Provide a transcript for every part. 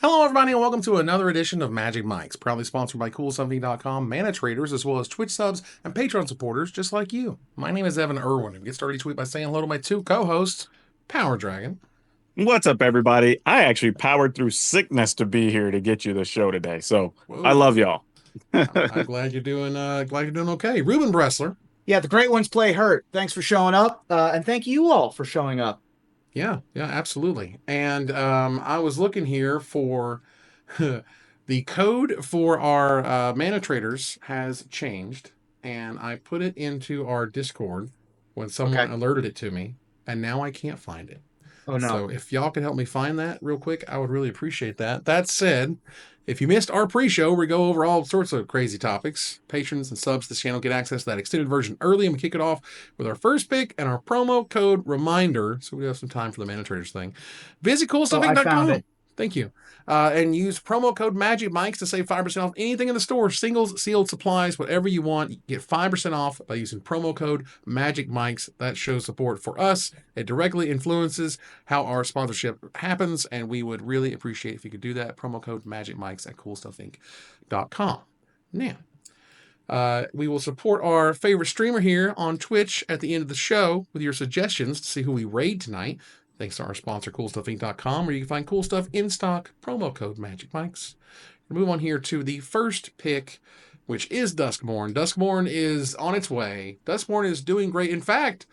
Hello, everybody, and welcome to another edition of Magic Mics, proudly sponsored by CoolSomething.com, Mana Traders, as well as Twitch subs and Patreon supporters just like you. My name is Evan Irwin, and get started each week by saying hello to my two co-hosts, PowrDragn. What's up, everybody? I actually powered through sickness to be here to get you the show today. So I Whoa, love y'all. I'm glad you're doing. Okay. Reuben Bressler. Yeah, the great ones play hurt. Thanks for showing up, and thank you all for showing up. Yeah, absolutely. And I was looking here for the code for our Mana Traders has changed, and I put it into our Discord when Okay. someone alerted it to me, and now I can't find it. Oh no. So if y'all could help me find that real quick, I would really appreciate that. That said, if you missed our pre-show, we go over all sorts of crazy topics. Patrons and subs to this channel get access to that extended version early, and we kick it off with our first pick and our promo code reminder. So we have some time for the Mana Traders thing. Visit Oh, I found coolstuffing.com. it. Thank you. And use promo code Magic Mics to save 5% off anything in the store. Singles, sealed supplies, whatever you want. You get 5% off by using promo code Magic Mics. That shows support for us. It directly influences how our sponsorship happens, and we would really appreciate if you could do that. Promo code Magic Mics at CoolStuffInc.com. Now, we will support our favorite streamer here on Twitch at the end of the show with your suggestions to see who we raid tonight. Thanks to our sponsor, CoolStuffInc.com, where you can find cool stuff in stock. Promo code Magic Mics. We'll move on here to the first pick, which is Duskborn. Duskborn is on its way. Duskborn is doing great. In fact,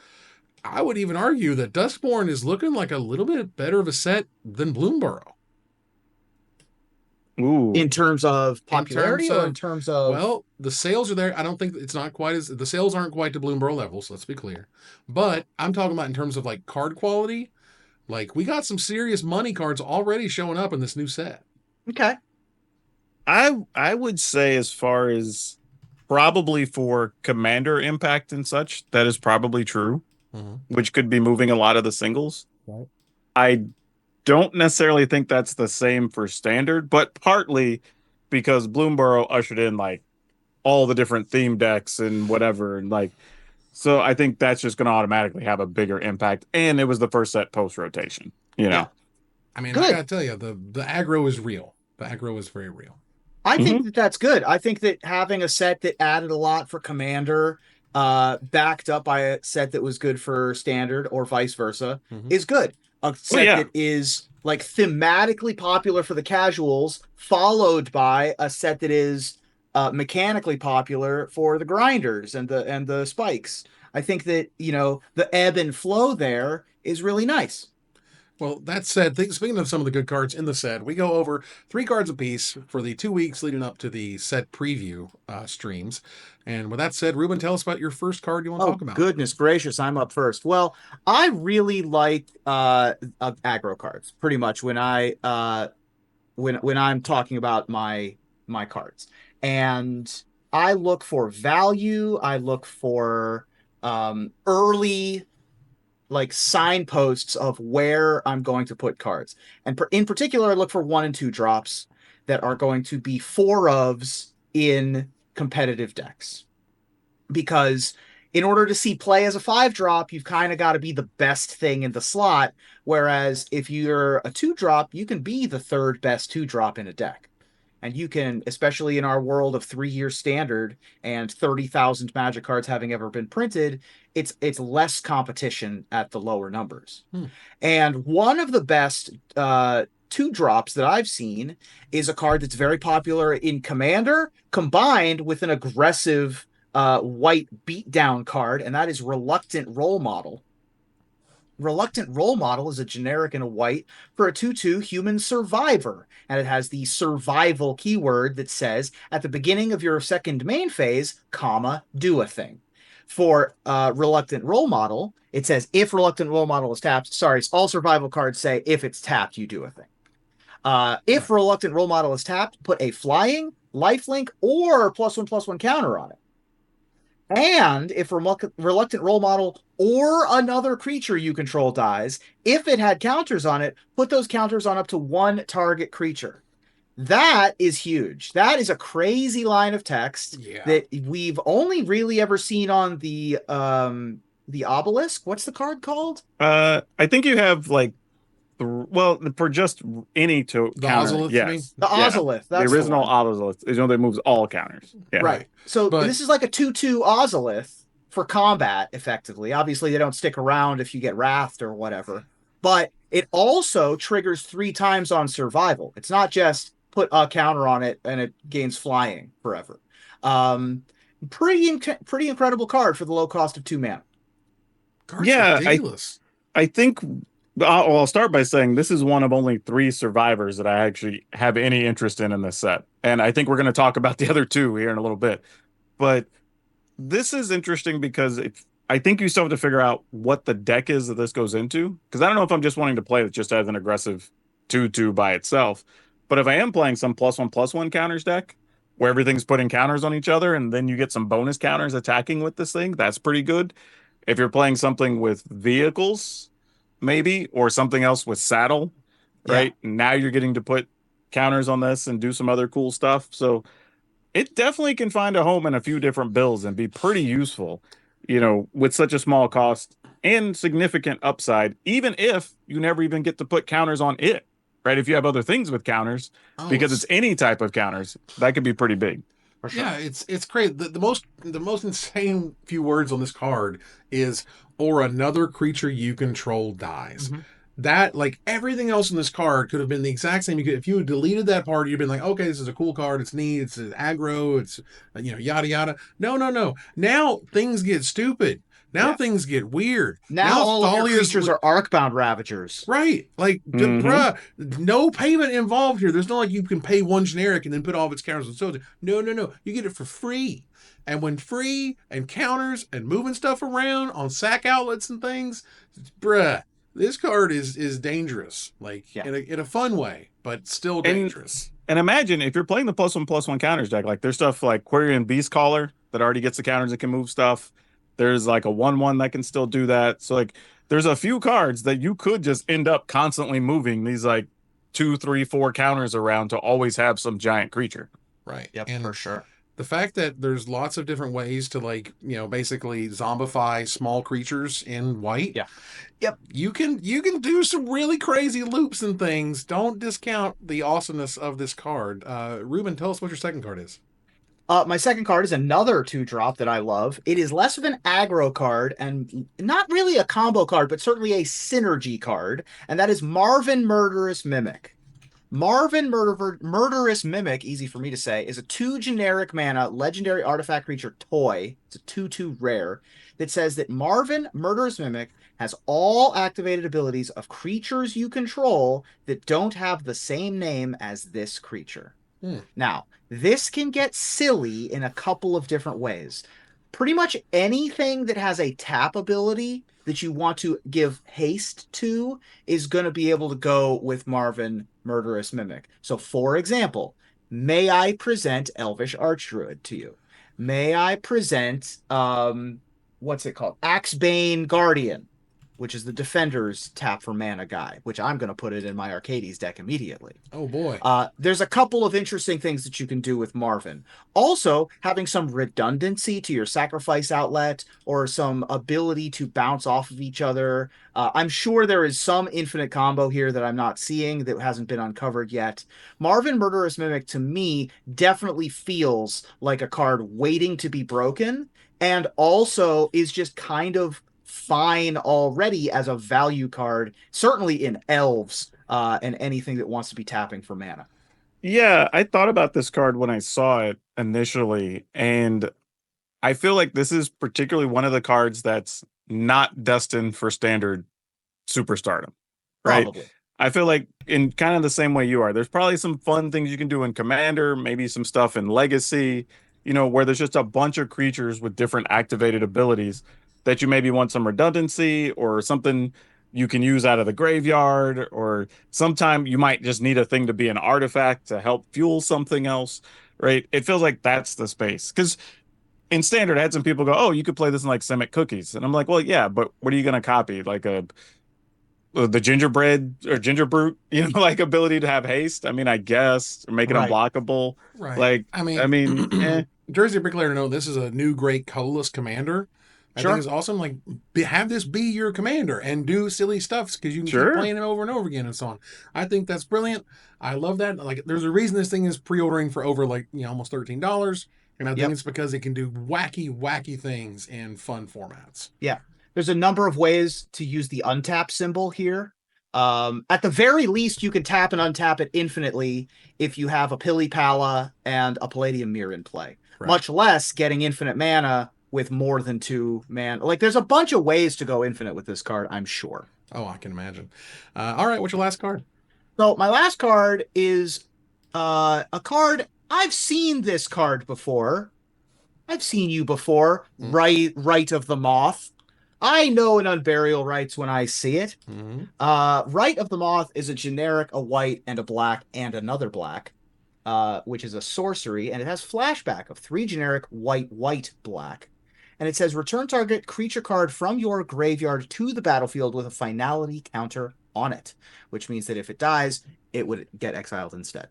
I would even argue that Duskborn is looking like a little bit better of a set than Bloomborough. Ooh. In terms of popularity or in terms of... Well, the sales are there. I don't think it's not quite as... The sales aren't quite to Bloomborough levels, let's be clear. But I'm talking about in terms of like card quality. Like, we got some serious money cards already showing up in this new set. Okay. I would say, as far as probably for commander impact and such, that is probably true, which could be moving a lot of the singles. Right. I don't necessarily think that's the same for standard, but partly because Bloomborough ushered in like all the different theme decks and whatever, and like, so I think that's just going to automatically have a bigger impact. And it was the first set post rotation, you know. Yeah. I mean, Good. I gotta tell you, the aggro is real. The aggro is very real. I think that that's good. I think that having a set that added a lot for commander, backed up by a set that was good for standard or vice versa, is good. A set that is like thematically popular for the casuals, followed by a set that is mechanically popular for the grinders and the spikes. I think that, you know, the ebb and flow there is really nice. Well, that said, speaking of some of the good cards in the set, we go over 3 cards apiece for the 2 weeks leading up to the set preview streams. And with that said, Reuben, tell us about your first card you want to talk about. Goodness gracious, I'm up first. Well, I really like aggro cards pretty much when when I'm talking about my cards. And I look for value, I look for early like signposts of where I'm going to put cards. And in particular, I look for 1 and 2 drops that are going to be 4-ofs in competitive decks. Because in order to see play as a 5-drop, you've kind of got to be the best thing in the slot. Whereas if you're a 2-drop, you can be the 3rd best 2-drop in a deck. And you can, especially in our world of 3-year standard and 30,000 Magic cards having ever been printed, it's less competition at the lower numbers. And one of the best 2-drops that I've seen is a card that's very popular in Commander, combined with an aggressive white beatdown card, and that is Reluctant Role Model. Reluctant Role Model is a generic in a white for a 2/2 human survivor, and it has the survival keyword that says, at the beginning of your second main phase, comma, do a thing. For Reluctant Role Model, it says, if Reluctant Role Model is tapped, sorry, all survival cards say, if it's tapped, you do a thing. If Reluctant Role Model is tapped, put a flying, lifelink, or +1/+1 counter on it. And if Reluctant Role Model or another creature you control dies, if it had counters on it, put those counters on up to 1 target creature. That is huge. That is a crazy line of text that we've only really ever seen on the obelisk. What's the card called? I think you have like well, for just any to The counter, Ozolith, you mean? yes. The Yeah. Ozolith, The that's the original one. Ozolith is that moves all counters. Yeah. Right. So But this is like a 2/2 Ozolith for combat, effectively. Obviously, they don't stick around if you get wrathed or whatever. But it also triggers 3 times on survival. It's not just put a counter on it and it gains flying forever. Um, pretty incredible card for the low cost of 2 mana. card's Yeah, ridiculous. I think I'll start by saying this is one of only 3 survivors that I actually have any interest in this set. And I think we're going to talk about the other 2 here in a little bit. But this is interesting because I think you still have to figure out what the deck is that this goes into. Because I don't know if I'm just wanting to play it just as an aggressive 2/2 by itself. But if I am playing some +1/+1 counters deck where everything's putting counters on each other and then you get some bonus counters attacking with this thing, that's pretty good. If you're playing something with vehicles, maybe, or something else with saddle, right? Now you're getting to put counters on this and do some other cool stuff. So it definitely can find a home in a few different builds and be pretty useful, with such a small cost and significant upside, even if you never even get to put counters on it, right? If you have other things with counters, Oh, because it's any type of counters, that could be pretty big. For sure. yeah, it's great. The most insane few words on this card is or another creature you control dies. Mhm. That, like, everything else in this card could have been the exact same. If you had deleted that part, you'd been like, okay, this is a cool card. It's neat. It's aggro. It's yada yada. No, no, no. Now things get stupid. Now Yeah. things get weird. Now all of your Thalia's creatures are Arcbound Ravagers. right. Like, Mhm. bruh, no payment involved here. There's no like you can pay one generic and then put all of its counters on soldier. No, no, no. You get it for free. And when free and counters and moving stuff around on sack outlets and things, bruh, this card is dangerous. Like, Yeah. in a fun way, but still And dangerous. And imagine if you're playing the +1/+1 counters deck, like there's stuff like Quarian Beast Caller that already gets the counters and can move stuff. There's like a 1/1 that can still do that. So like there's a few cards that you could just end up constantly moving these like 2, 3, 4 counters around to always have some giant creature. Right. Yep, And for sure. the fact that there's lots of different ways to, like, basically zombify small creatures in white. Yeah. Yep. You can do some really crazy loops and things. Don't discount the awesomeness of this card. Reuben, tell us what your second card is. My second card is another 2-drop that I love. It is less of an aggro card and not really a combo card, but certainly a synergy card, and that is Marvin Murderous Mimic. Murderous Mimic, easy for me to say, is a 2 generic mana legendary artifact creature toy. It's a 2/2 rare that says that Marvin Murderous Mimic has all activated abilities of creatures you control that don't have the same name as this creature. Now, this can get silly in a couple of different ways. Pretty much anything that has a tap ability that you want to give haste to is going to be able to go with Marvin Murderous Mimic. So, for example, may I present Elvish Archdruid to you? May I present, what's it called? Axebane Guardian, which is the Defender's tap for mana guy, which I'm going to put it in my Arcades deck immediately. Oh boy. There's a couple of interesting things that you can do with Marvin. Also, having some redundancy to your sacrifice outlet or some ability to bounce off of each other. I'm sure there is some infinite combo here that I'm not seeing that hasn't been uncovered yet. Marvin Murderous Mimic, to me, definitely feels like a card waiting to be broken, and also is just kind of fine already as a value card, certainly in elves and anything that wants to be tapping for mana. Yeah, I thought about this card when I saw it initially, and I feel like this is particularly one of the cards that's not destined for standard superstardom, right? Probably. I feel like in kind of the same way you are, there's probably some fun things you can do in Commander, maybe some stuff in Legacy, where there's just a bunch of creatures with different activated abilities that you maybe want some redundancy or something you can use out of the graveyard, or sometime you might just need a thing to be an artifact to help fuel something else, right? It feels like that's the space. Because in Standard, I had some people go, oh, you could play this in like Simic Cookies. And I'm like, well, yeah, but what are you going to copy? Like the gingerbread or ginger brute, like ability to have haste? I mean, I guess, or make it Right. unblockable. Right. Like, I mean, eh. Jersey Bricklayer, no, this is a new great colorless commander. I Sure. think it's awesome. Like, have this be your commander and do silly stuff because you can keep Sure. playing it over and over again and so on. I think that's brilliant. I love that. Like, there's a reason this thing is pre-ordering for over like almost $13, and I think Yep. it's because it can do wacky things in fun formats. Yeah. There's a number of ways to use the untap symbol here. At the very least, you can tap and untap it infinitely if you have a Pili Pala and a Palladium Mirror in play. Right. Much less getting infinite mana with more than 2 mana. Like, there's a bunch of ways to go infinite with this card, I'm sure. Oh, I can imagine. All right, what's your last card? So my last card is a card. I've seen this card before. I've seen you before. Rite of the Moth. I know an Unburial Rites when I see it. Rite of the Moth is a generic, a white, and a black, and another black, which is a sorcery, and it has flashback of 3 generic white, black. And it says, return target creature card from your graveyard to the battlefield with a finality counter on it, which means that if it dies, it would get exiled instead.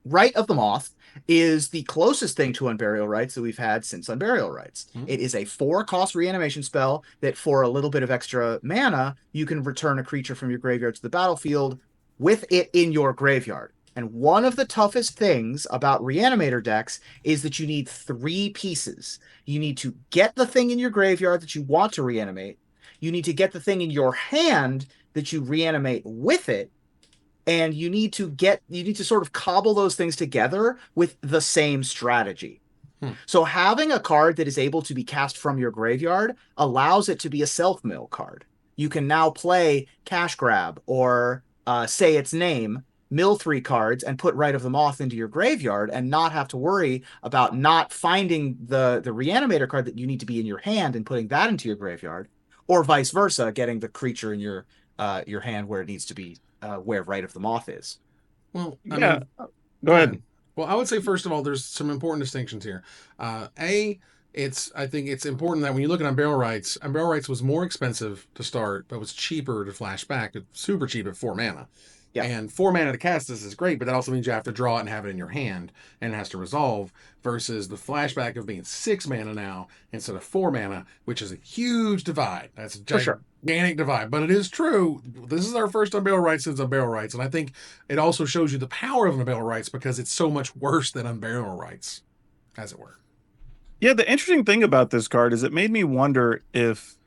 Rite of the Moth is the closest thing to Unburial Rites that we've had since Unburial Rites. It is a 4-cost reanimation spell that for a little bit of extra mana, you can return a creature from your graveyard to the battlefield with it in your graveyard. And one of the toughest things about Reanimator decks is that you need 3 pieces. You need to get the thing in your graveyard that you want to reanimate. You need to get the thing in your hand that you reanimate with it. And you need to sort of cobble those things together with the same strategy. So having a card that is able to be cast from your graveyard allows it to be a self-mill card. You can now play Cash Grab or Say Its Name, mill 3 cards, and put Rite of the Moth into your graveyard and not have to worry about not finding the Reanimator card that you need to be in your hand and putting that into your graveyard, or vice versa, getting the creature in your hand where it needs to be, where Rite of the Moth is. Well, Go ahead. Well, I would say, first of all, there's some important distinctions here. I think it's important that when you look at Unburial Rites was more expensive to start, but was cheaper to flash back. It's super cheap at 4 mana. Yeah. And 4 mana to cast this is great, but that also means you have to draw it and have it in your hand, and it has to resolve, versus the flashback of being 6 mana now instead of 4 mana, which is a huge divide. That's a gigantic divide. But it is true. This is our first Unburial Rites since Unburial Rites, and I think it also shows you the power of Unburial Rites because it's so much worse than Unburial Rites, as it were. Yeah, the interesting thing about this card is it made me wonder if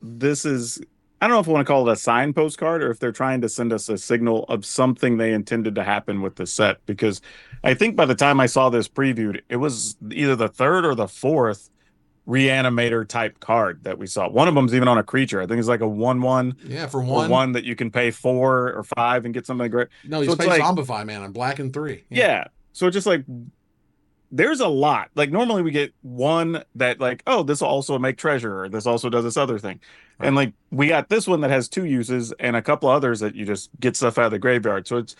this is, I don't know if I want to call it a signpost card or if they're trying to send us a signal of something they intended to happen with the set. Because I think by the time I saw this previewed, it was either the 3rd or the 4th Reanimator type card that we saw. One of them's even on a creature. I think it's like a 1/1. Yeah, for one. One that you can pay 4 or 5 and get something great. No, you so pay Zombify, man. I'm black and 3. Yeah. So just like, there's a lot. Like, normally we get one that like, oh, this will also make treasure, or this also does this other thing. Right. And like, we got this one that has 2 uses and a couple others that you just get stuff out of the graveyard. So it's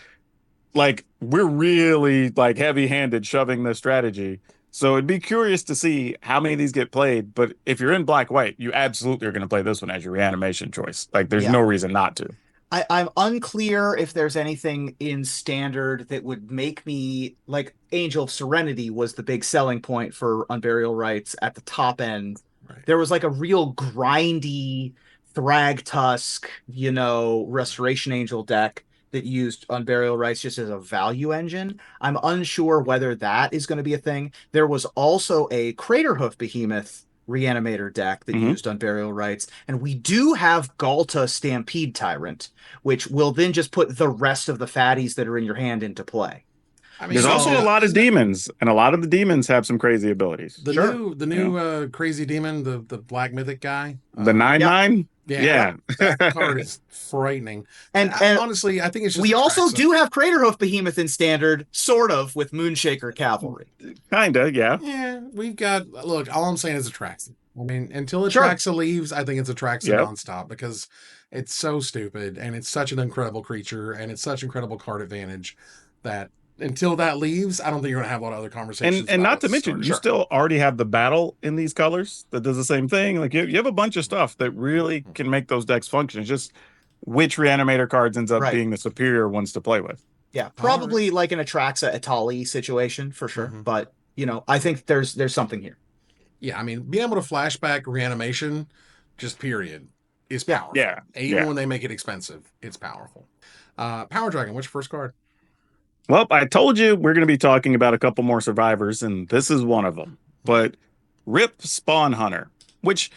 like, we're really like heavy-handed shoving this strategy. So it'd be curious to see how many of these get played. But if you're in black-white, you absolutely are going to play this one as your reanimation choice. Like, there's no reason not to. I'm unclear if there's anything in Standard that would make me, like, Angel of Serenity was the big selling point for Unburial Rites at the top end. Right. There was like a real grindy Thragtusk, Restoration Angel deck that used Unburial Rites just as a value engine. I'm unsure whether that is going to be a thing. There was also a Craterhoof Behemoth Reanimator deck that used Unburial Rites, and we do have Galta Stampede Tyrant, which will then just put the rest of the fatties that are in your hand into play. I mean, there's also a lot of demons, and a lot of the demons have some crazy abilities. The new crazy demon, the black mythic guy, the 9/9. Yeah. That card is frightening. And honestly, I think it's just we also do have Craterhoof Behemoth in Standard, sort of, with Moonshaker Cavalry. Kinda, yeah. Yeah, we've got, look, all I'm saying is Atraxa. I mean, until Atraxa leaves, I think it's Atraxa nonstop, because it's so stupid, and it's such an incredible creature, and it's such incredible card advantage that until that leaves, I don't think you're going to have a lot of other conversations. And not to mention, you still already have the battle in these colors that does the same thing. Like, you have a bunch of stuff that really can make those decks function. It's just which Reanimator cards ends up being the superior ones to play with. Yeah, probably like an Atraxa Atali situation for sure. But, I think there's something here. Yeah, I mean, being able to flashback reanimation, just period, is Yeah. powerful. Yeah, Even yeah. when they make it expensive, it's powerful. PowrDragn, what's your first card? Well, I told you we're going to be talking about a couple more survivors, and this is one of them. But Rip Spawn Hunter, which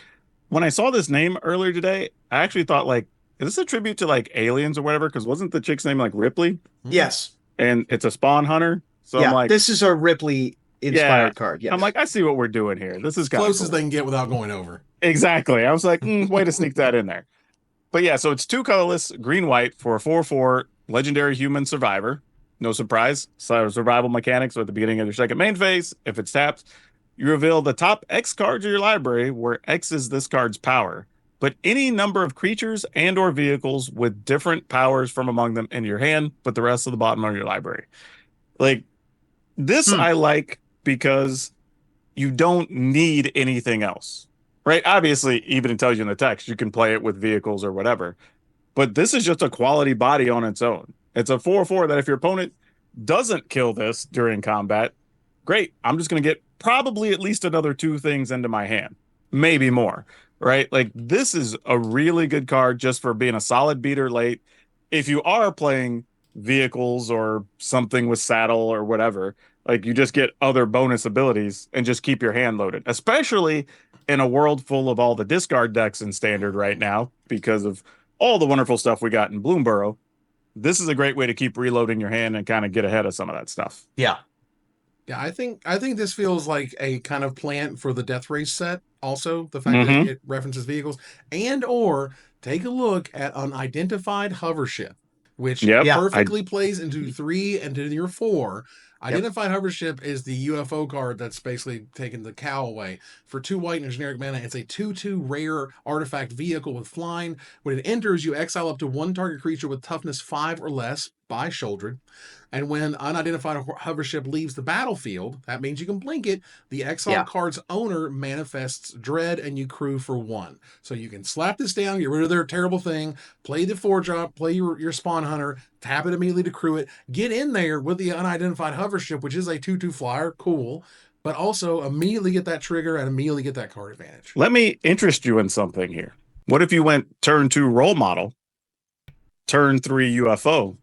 when I saw this name earlier today, I actually thought like, is this a tribute to like aliens or whatever? Because wasn't the chick's name like Ripley? Yes. And it's a Spawn Hunter. So I'm Yeah. like, This is a Ripley yeah. inspired card. Yeah. I'm like, I see what we're doing here. This is As kind of close as cool. they can get without going over. Exactly. I was like, way to sneak that in there. But yeah, so it's 2 colorless, green white for a 4/4 legendary human survivor. No surprise. So survival mechanics are at the beginning of your second main phase. If it's tapped, you reveal the top X cards of your library, where X is this card's power. But any number of creatures and or vehicles with different powers from among them in your hand, but the rest of the bottom of your library. Like this I like because you don't need anything else. Right? Obviously, even it tells you in the text, you can play it with vehicles or whatever. But this is just a quality body on its own. It's a 4/4 that if your opponent doesn't kill this during combat, great. I'm just going to get probably at least another 2 things into my hand, maybe more, right? Like this is a really good card just for being a solid beater late. If you are playing vehicles or something with saddle or whatever, like you just get other bonus abilities and just keep your hand loaded, especially in a world full of all the discard decks in standard right now because of all the wonderful stuff we got in Bloomborough. This is a great way to keep reloading your hand and kind of get ahead of some of that stuff. Yeah. Yeah, I think this feels like a kind of plant for the Death Race set. Also, the fact that it references vehicles, and or take a look at unidentified hover ship, which Yep. Yeah. perfectly plays into 3 and into your 4. Yep. Identified hover ship is the UFO card that's basically taking the cow away. For 2 white and generic mana, it's a 2/2 rare artifact vehicle with flying. When it enters, you exile up to 1 target creature with toughness 5 or less by Shouldered. And when unidentified hover ship leaves the battlefield, that means you can blink it. The exiled Yeah. card's owner manifests dread, and you crew for 1. So you can slap this down, get rid of their terrible thing, play the 4-drop, play your Spawn Hunter, tap it immediately to crew it, get in there with the unidentified hover ship, which is a 2/2 flyer, cool, but also immediately get that trigger and immediately get that card advantage. Let me interest you in something here. What if you went turn 2 role model, turn 3 UFO,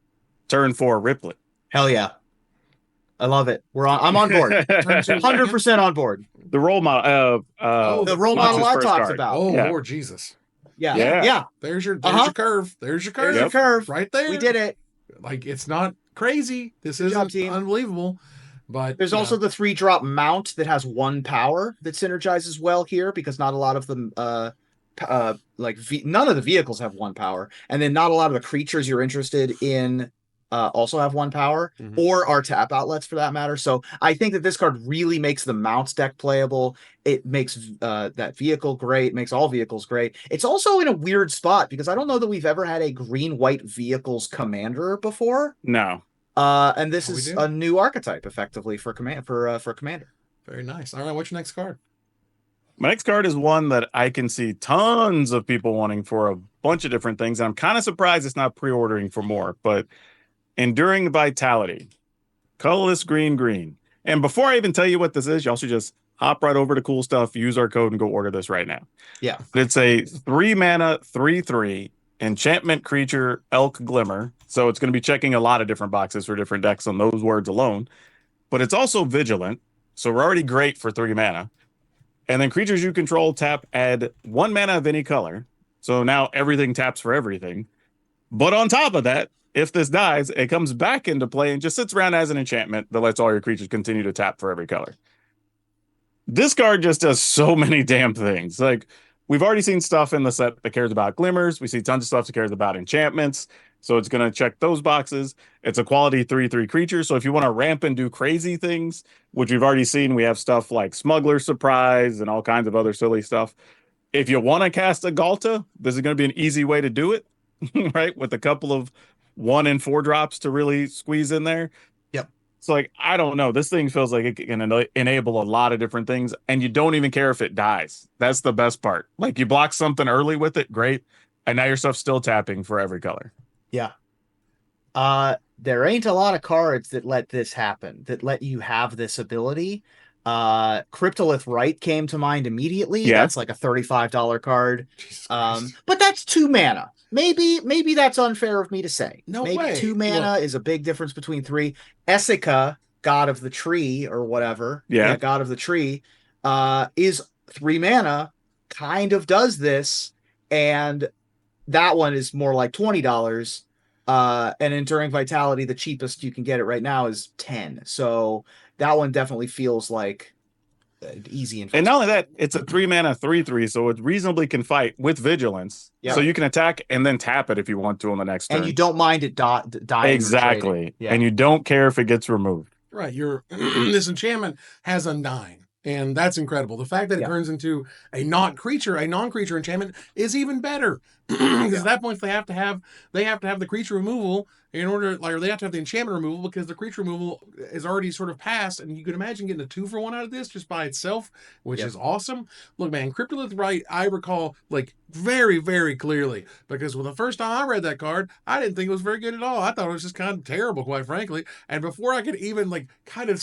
turn 4 Ripley? Hell yeah. I love it. I'm on board. 100% on board. The role model. The role what's model his I first talked card? about. Oh, Yeah. Lord Jesus. Yeah. Yeah. Yeah. There's your Uh-huh. curve. There's your curve. There's your curve. Right there. We did it. Like, it's not crazy. This Good job, isn't team. unbelievable. But There's you also know, the 3-drop mount that has 1 power that synergizes well here because not a lot of them none of the vehicles have 1 power, and then not a lot of the creatures you're interested in also have 1 power, or are tap outlets for that matter. So I think that this card really makes the mounts deck playable. It makes that vehicle great, makes all vehicles great. It's also in a weird spot because I don't know that we've ever had a green-white vehicles commander before. No. And this Oh, we is do? a new archetype effectively for commander. very nice. All right, what's your next card? My next card is one that I can see tons of people wanting for a bunch of different things. And I'm kind of surprised it's not pre-ordering for more, but Enduring Vitality, colorless green. And before I even tell you what this is, y'all should just hop right over to Cool Stuff, use our code, and go order this right now. Yeah. It's a 3 mana, 3/3 enchantment creature, Elk Glimmer. So it's going to be checking a lot of different boxes for different decks on those words alone. But it's also vigilant. So we're already great for 3 mana. And then creatures you control tap, add 1 mana of any color. So now everything taps for everything. But on top of that, if this dies, it comes back into play and just sits around as an enchantment that lets all your creatures continue to tap for every color. This card just does so many damn things. Like, we've already seen stuff in the set that cares about glimmers. We see tons of stuff that cares about enchantments. So it's going to check those boxes. It's a quality 3/3 creature. So if you want to ramp and do crazy things, which we've already seen, we have stuff like Smuggler Surprise and all kinds of other silly stuff. If you want to cast a Galta, this is going to be an easy way to do it, right? With a couple of 1 and 4 drops to really squeeze in there. Yep. So, like, I don't know. This thing feels like it can enable a lot of different things, and you don't even care if it dies. That's the best part. Like, you block something early with it, great, and now your stuff's still tapping for every color. Yeah. There ain't a lot of cards that let this happen, that let you have this ability. Cryptolith Rite came to mind immediately. Yeah. That's like a $35 card. Jesus Christ. But that's 2 mana. Maybe that's unfair of me to say. No Maybe way. 2 mana Look. is a big difference between 3. Essica, God of the Tree or whatever. Yeah. God of the Tree, is 3 mana, kind of does this, and that one is more like $20. And Enduring Vitality, the cheapest you can get it right now is 10. So that one definitely feels like easy And not only that, it's a 3 mana 3/3, so it reasonably can fight with vigilance. Yep. So you can attack and then tap it if you want to on the next turn. And you don't mind it dying. Or trading. Exactly. Yeah. And you don't care if it gets removed. Right. Your this enchantment has Undying, and that's incredible. The fact that it Yeah. turns into a non-creature enchantment is even better. Because at that point they have to have the creature removal in order, like, or they have to have the enchantment removal because the creature removal is already sort of passed, and you can imagine getting a 2-for-1 out of this just by itself, which Yep. is awesome. Look, man, Cryptolith Rite, I recall like very, very clearly, because when the first time I read that card, I didn't think it was very good at all. I thought it was just kind of terrible, quite frankly. And before I could even like kind of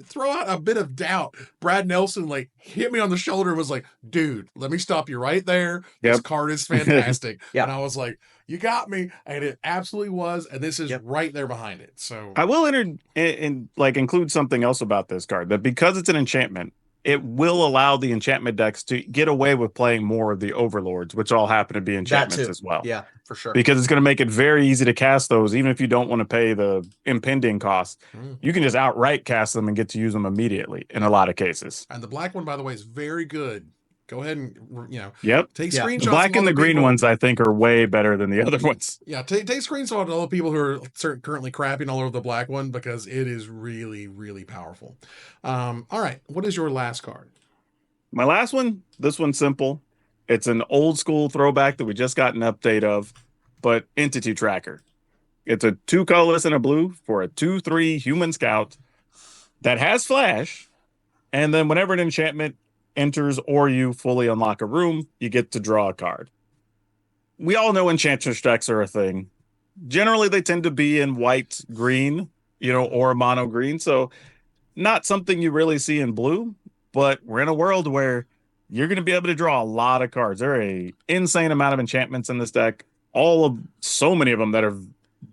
throw out a bit of doubt, Brad Nelson like hit me on the shoulder and was like, dude, let me stop you right there. This Yep. card is fantastic. Yeah. And I was like, you got me. And it absolutely was. And this is Yep. right there behind it. So I will include something else about this card, that because it's an enchantment, it will allow the enchantment decks to get away with playing more of the overlords, which all happen to be enchantments too. as well. Yeah, for sure. Because it's going to make it very easy to cast those, even if you don't want to pay the impending cost. You can just outright cast them and get to use them immediately in a lot of cases. And the black one, by the way, is very good. Go ahead and Yep. take Yeah. screenshots. The black of and the other green people. ones, I think, are way better than the other ones. Yeah, take screenshots of all the people who are currently crapping all over the black one, because it is really, really powerful. All right, what is your last card? My last one, this one's simple. It's an old school throwback that we just got an update of, but Entity Tracker. It's a 2 colorless and a blue for a 2/3 human scout that has flash. And then whenever an enchantment enters or you fully unlock a room, you get to draw a card. We all know enchantress decks are a thing. Generally, they tend to be in white, green, or mono green. So not something you really see in blue, but we're in a world where you're going to be able to draw a lot of cards. There are an insane amount of enchantments in this deck, so many of them that are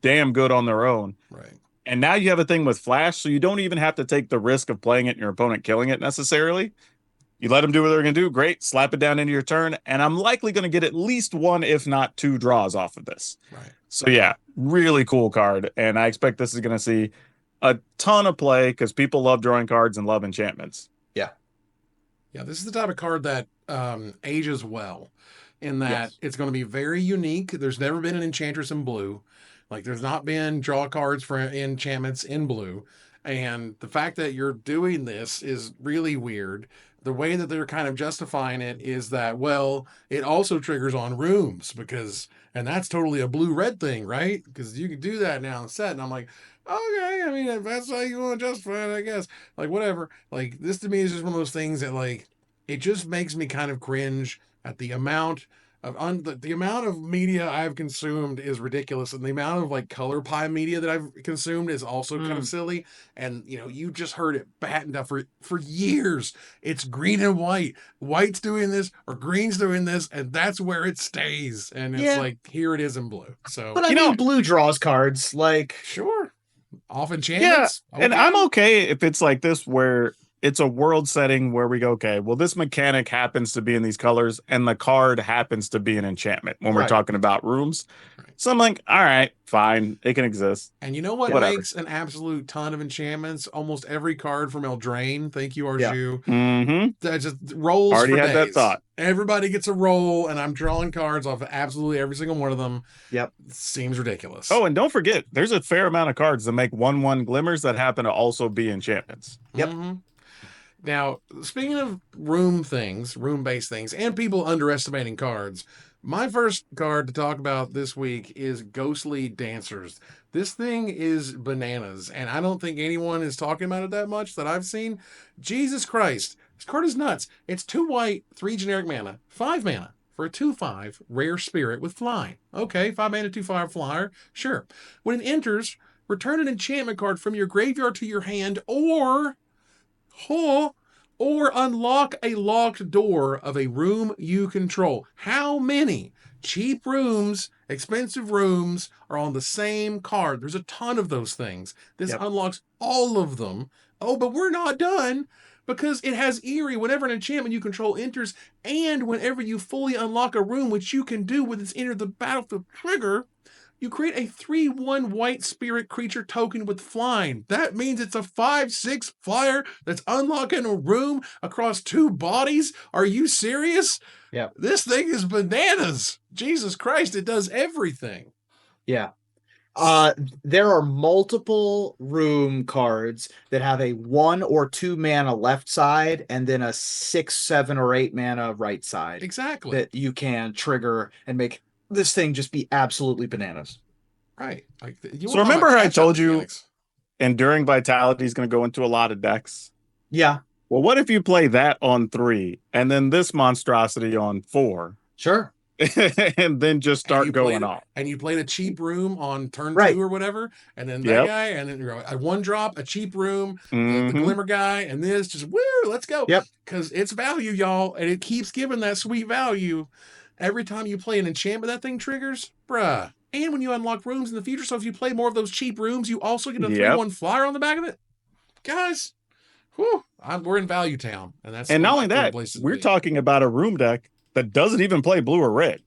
damn good on their own. Right. And now you have a thing with flash, so you don't even have to take the risk of playing it and your opponent killing it necessarily. You let them do what they're going to do. Great. Slap it down into your turn. And I'm likely going to get at least 1, if not 2 draws off of this. Right. So yeah, really cool card. And I expect this is going to see a ton of play because people love drawing cards and love enchantments. Yeah, this is the type of card that ages well, in that it's going to be very unique. There's never been an enchantress in blue. Like, there's not been draw cards for enchantments in blue. And the fact that you're doing this is really weird. The way that they're kind of justifying it is that, well, it also triggers on rooms and that's totally a blue-red thing, right? Because you can do that now in set. And I'm like, okay, I mean, if that's how you want to justify it, I guess. Like, whatever. Like, this to me is just one of those things that, like, it just makes me kind of cringe at the amount of the amount of media I've consumed is ridiculous, and the amount of like color pie media that I've consumed is also kind of silly. And you just heard it battened up for years. It's green and white. White's doing this or green's doing this, and that's where it stays. And it's like, here it is in blue. So, but I mean, blue draws cards like sure, off enchantments. Yeah, and I'm okay if it's like this where it's a world setting where we go, okay, well, this mechanic happens to be in these colors and the card happens to be an enchantment when we're talking about rooms. So I'm like, all right, fine, it can exist. And you know what Whatever. makes an absolute ton of enchantments? Almost every card from Eldraine. Thank you, Yeah. Arju. Mm-hmm. That just rolls Already for had that days. thought. Everybody gets a roll, and I'm drawing cards off of absolutely every single one of them. Yep. Seems ridiculous. Oh, and don't forget, there's a fair amount of cards that make 1/1 glimmers that happen to also be enchantments. Yep. Mm-hmm. Now, speaking of room-based things, and people underestimating cards, my first card to talk about this week is Ghostly Dancers. This thing is bananas, and I don't think anyone is talking about it that much that I've seen. Jesus Christ. This card is nuts. It's 2 white, 3 generic mana, 5 mana for a 2/5 rare spirit with flying. Okay, 5 mana, 2/5 flyer. Sure. When it enters, return an enchantment card from your graveyard to your hand, or or unlock a locked door of a room you control. How many cheap rooms, expensive rooms are on the same card? There's a ton of those things. This Yep. unlocks all of them. Oh, but we're not done because it has Eerie whenever an enchantment you control enters and whenever you fully unlock a room, which you can do with its enter the battlefield trigger. You create a 3/1 white spirit creature token with flying. That means it's a 5/6 flyer that's unlocking a room across 2 bodies. Are you serious? Yeah. This thing is bananas. Jesus Christ, it does everything. Yeah. There are multiple room cards that have a 1 or 2 mana left side and then a 6, 7, or 8 mana right side. Exactly. That you can trigger and make this thing just be absolutely bananas. Right. Like, so remember how I told you Enduring Vitality is going to go into a lot of decks? Yeah. Well, what if you play that on 3 and then this monstrosity on 4? Sure. And then just start going off. And you played a cheap room on turn 2 or whatever, and then that guy, and then a 1-drop, a cheap room, the Glimmer guy, and this just woo, let's go. Yep. Because it's value, y'all, and it keeps giving that sweet value every time you play an enchantment that thing triggers, bruh. And when you unlock rooms in the future, so if you play more of those cheap rooms, you also get a 3/1 flyer on the back of it. Guys, whew, we're in Value Town, and not only that, we're talking about a room deck that doesn't even play blue or red.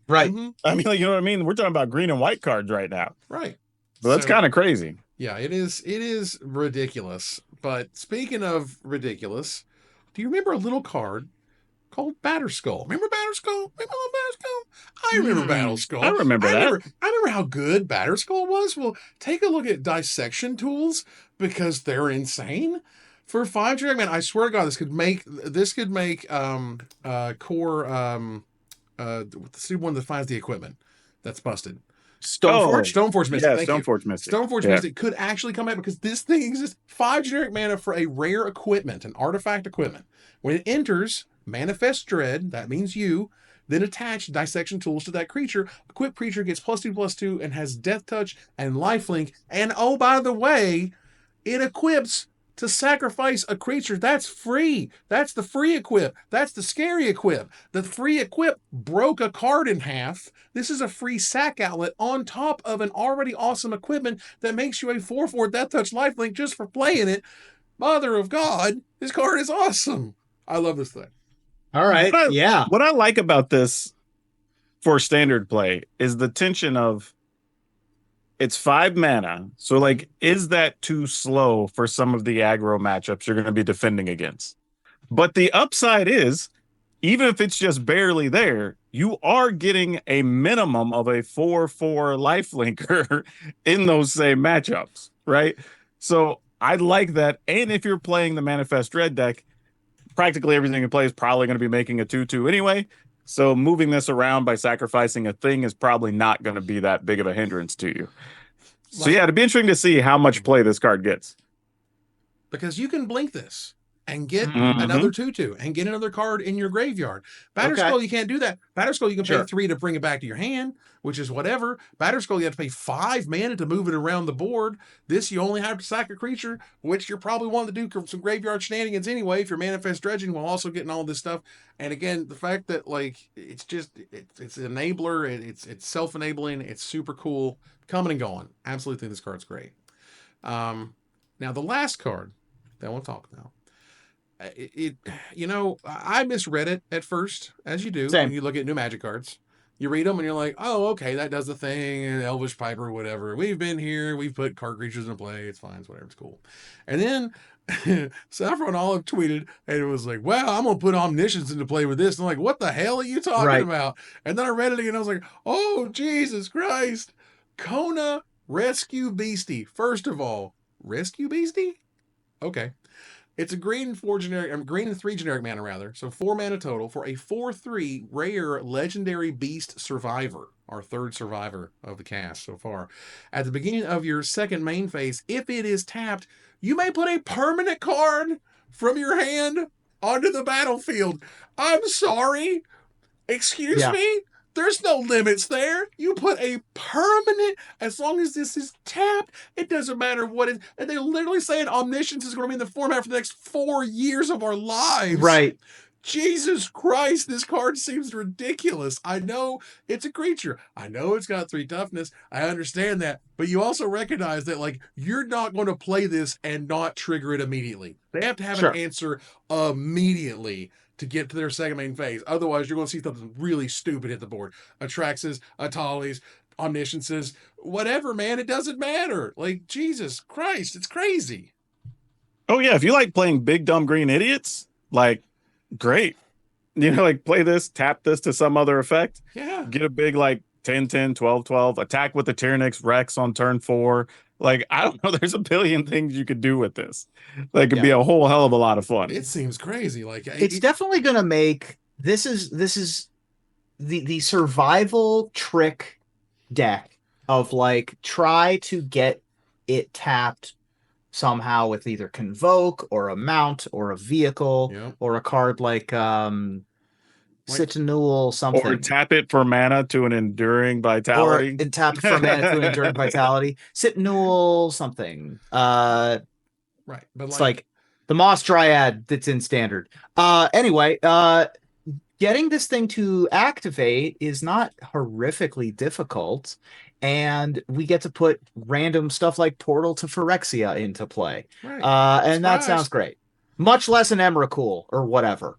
Right. Mm-hmm. I mean, you know what I mean? We're talking about green and white cards right now. Right. So that's kind of crazy. Yeah, it is ridiculous. But speaking of ridiculous, do you remember a little card called Batterskull? Remember Batterskull? Remember Batterskull? I remember Batterskull. I remember that. I remember how good Batterskull was. Well, take a look at Dissection Tools because they're insane. For 5 drag, man, I swear to God, this could make core the one that finds the equipment that's busted. Stoneforge Mystic. Yeah, Stoneforge Mystic. Stoneforge Mystic could actually come out because this thing exists. 5 generic mana for a rare equipment, an artifact equipment. When it enters, manifest dread, that means you, then attach Dissection Tools to that creature. Equipped creature gets +2/+2 and has Death Touch and Lifelink. And oh, by the way, it equips to sacrifice a creature. That's free. That's the free equip. That's the scary equip. The free equip broke a card in half. This is a free sack outlet on top of an already awesome equipment that makes you a 4/4 Death Touch Lifelink just for playing it. Mother of God, this card is awesome. I love this thing. All right. What I like about this for standard play is the tension of it's 5 mana. So, like, is that too slow for some of the aggro matchups you're going to be defending against? But the upside is, even if it's just barely there, you are getting a minimum of a 4/4 lifelinker in those same matchups, right? So I like that. And if you're playing the Manifest Dread deck, practically everything you play is probably going to be making a 2/2 anyway. So moving this around by sacrificing a thing is probably not going to be that big of a hindrance to you. So yeah, it'd be interesting to see how much play this card gets. Because you can blink this and get another 2/2 and get another card in your graveyard. Batterskull, you can't do that. Batterskull, you can pay 3 to bring it back to your hand, which is whatever. Batterskull, you have to pay 5 mana to move it around the board. This, you only have to sack a creature, which you're probably wanting to do some graveyard shenanigans anyway if you're manifest dredging while also getting all this stuff. And again, the fact that like it's an enabler, it's self-enabling, it's super cool, coming and going. Absolutely think this card's great. Now the last card that I want to talk about. I misread it at first, as you do. Same. When you look at new Magic cards. You read them and you're like, oh, okay, that does the thing, and Elvish Piper, whatever. We've been here, we've put card creatures in play, it's fine, it's whatever, it's cool. And then Saffron Olive tweeted, and it was like, wow, I'm going to put Omniscience into play with this. And I'm like, what the hell are you talking about? And then I read it again, and I was like, oh, Jesus Christ. Kona Rescue Beastie. First of all, Rescue Beastie? Okay. It's a green and 3 generic mana rather. So 4 mana total for a 4/3 rare legendary beast survivor. Our 3rd survivor of the cast so far. At the beginning of your 2nd main phase, if it is tapped, you may put a permanent card from your hand onto the battlefield. I'm sorry. Excuse me? There's no limits there. You put a permanent, as long as this is tapped, it doesn't matter what it. And they're literally saying omniscience is going to be in the format for the next 4 years of our lives. Right. Jesus Christ, this card seems ridiculous. I know it's a creature. I know it's got 3 toughness. I understand that. But you also recognize that, like, you're not going to play this and not trigger it immediately. They have to have an answer immediately to get to their second main phase. Otherwise, you're going to see something really stupid hit the board. Atraxes, Atalis, Omnisciences, whatever, man. It doesn't matter. Like, Jesus Christ, it's crazy. Oh, yeah. If you like playing big, dumb, green idiots, like, great. You know, like, play this, tap this to some other effect. Yeah. Get a big, like, 10-10, 12-12, attack with the Tyrannix Rex on turn 4. Like, I don't know. There's a billion things you could do with this. That could be a whole hell of a lot of fun. It seems crazy. Like, it's definitely going to make this is the survival trick deck of, like, try to get it tapped somehow with either Convoke or a mount or a vehicle or a card like Citadel something. Or tap it for mana to an Enduring Vitality. Or tap it for mana to an Enduring Vitality. Citadel something. Right. But it's like the Moss Dryad that's in Standard. Anyway, getting this thing to activate is not horrifically difficult. And we get to put random stuff like Portal to Phyrexia into play. Right. And that sounds great. Much less an Emrakul or whatever.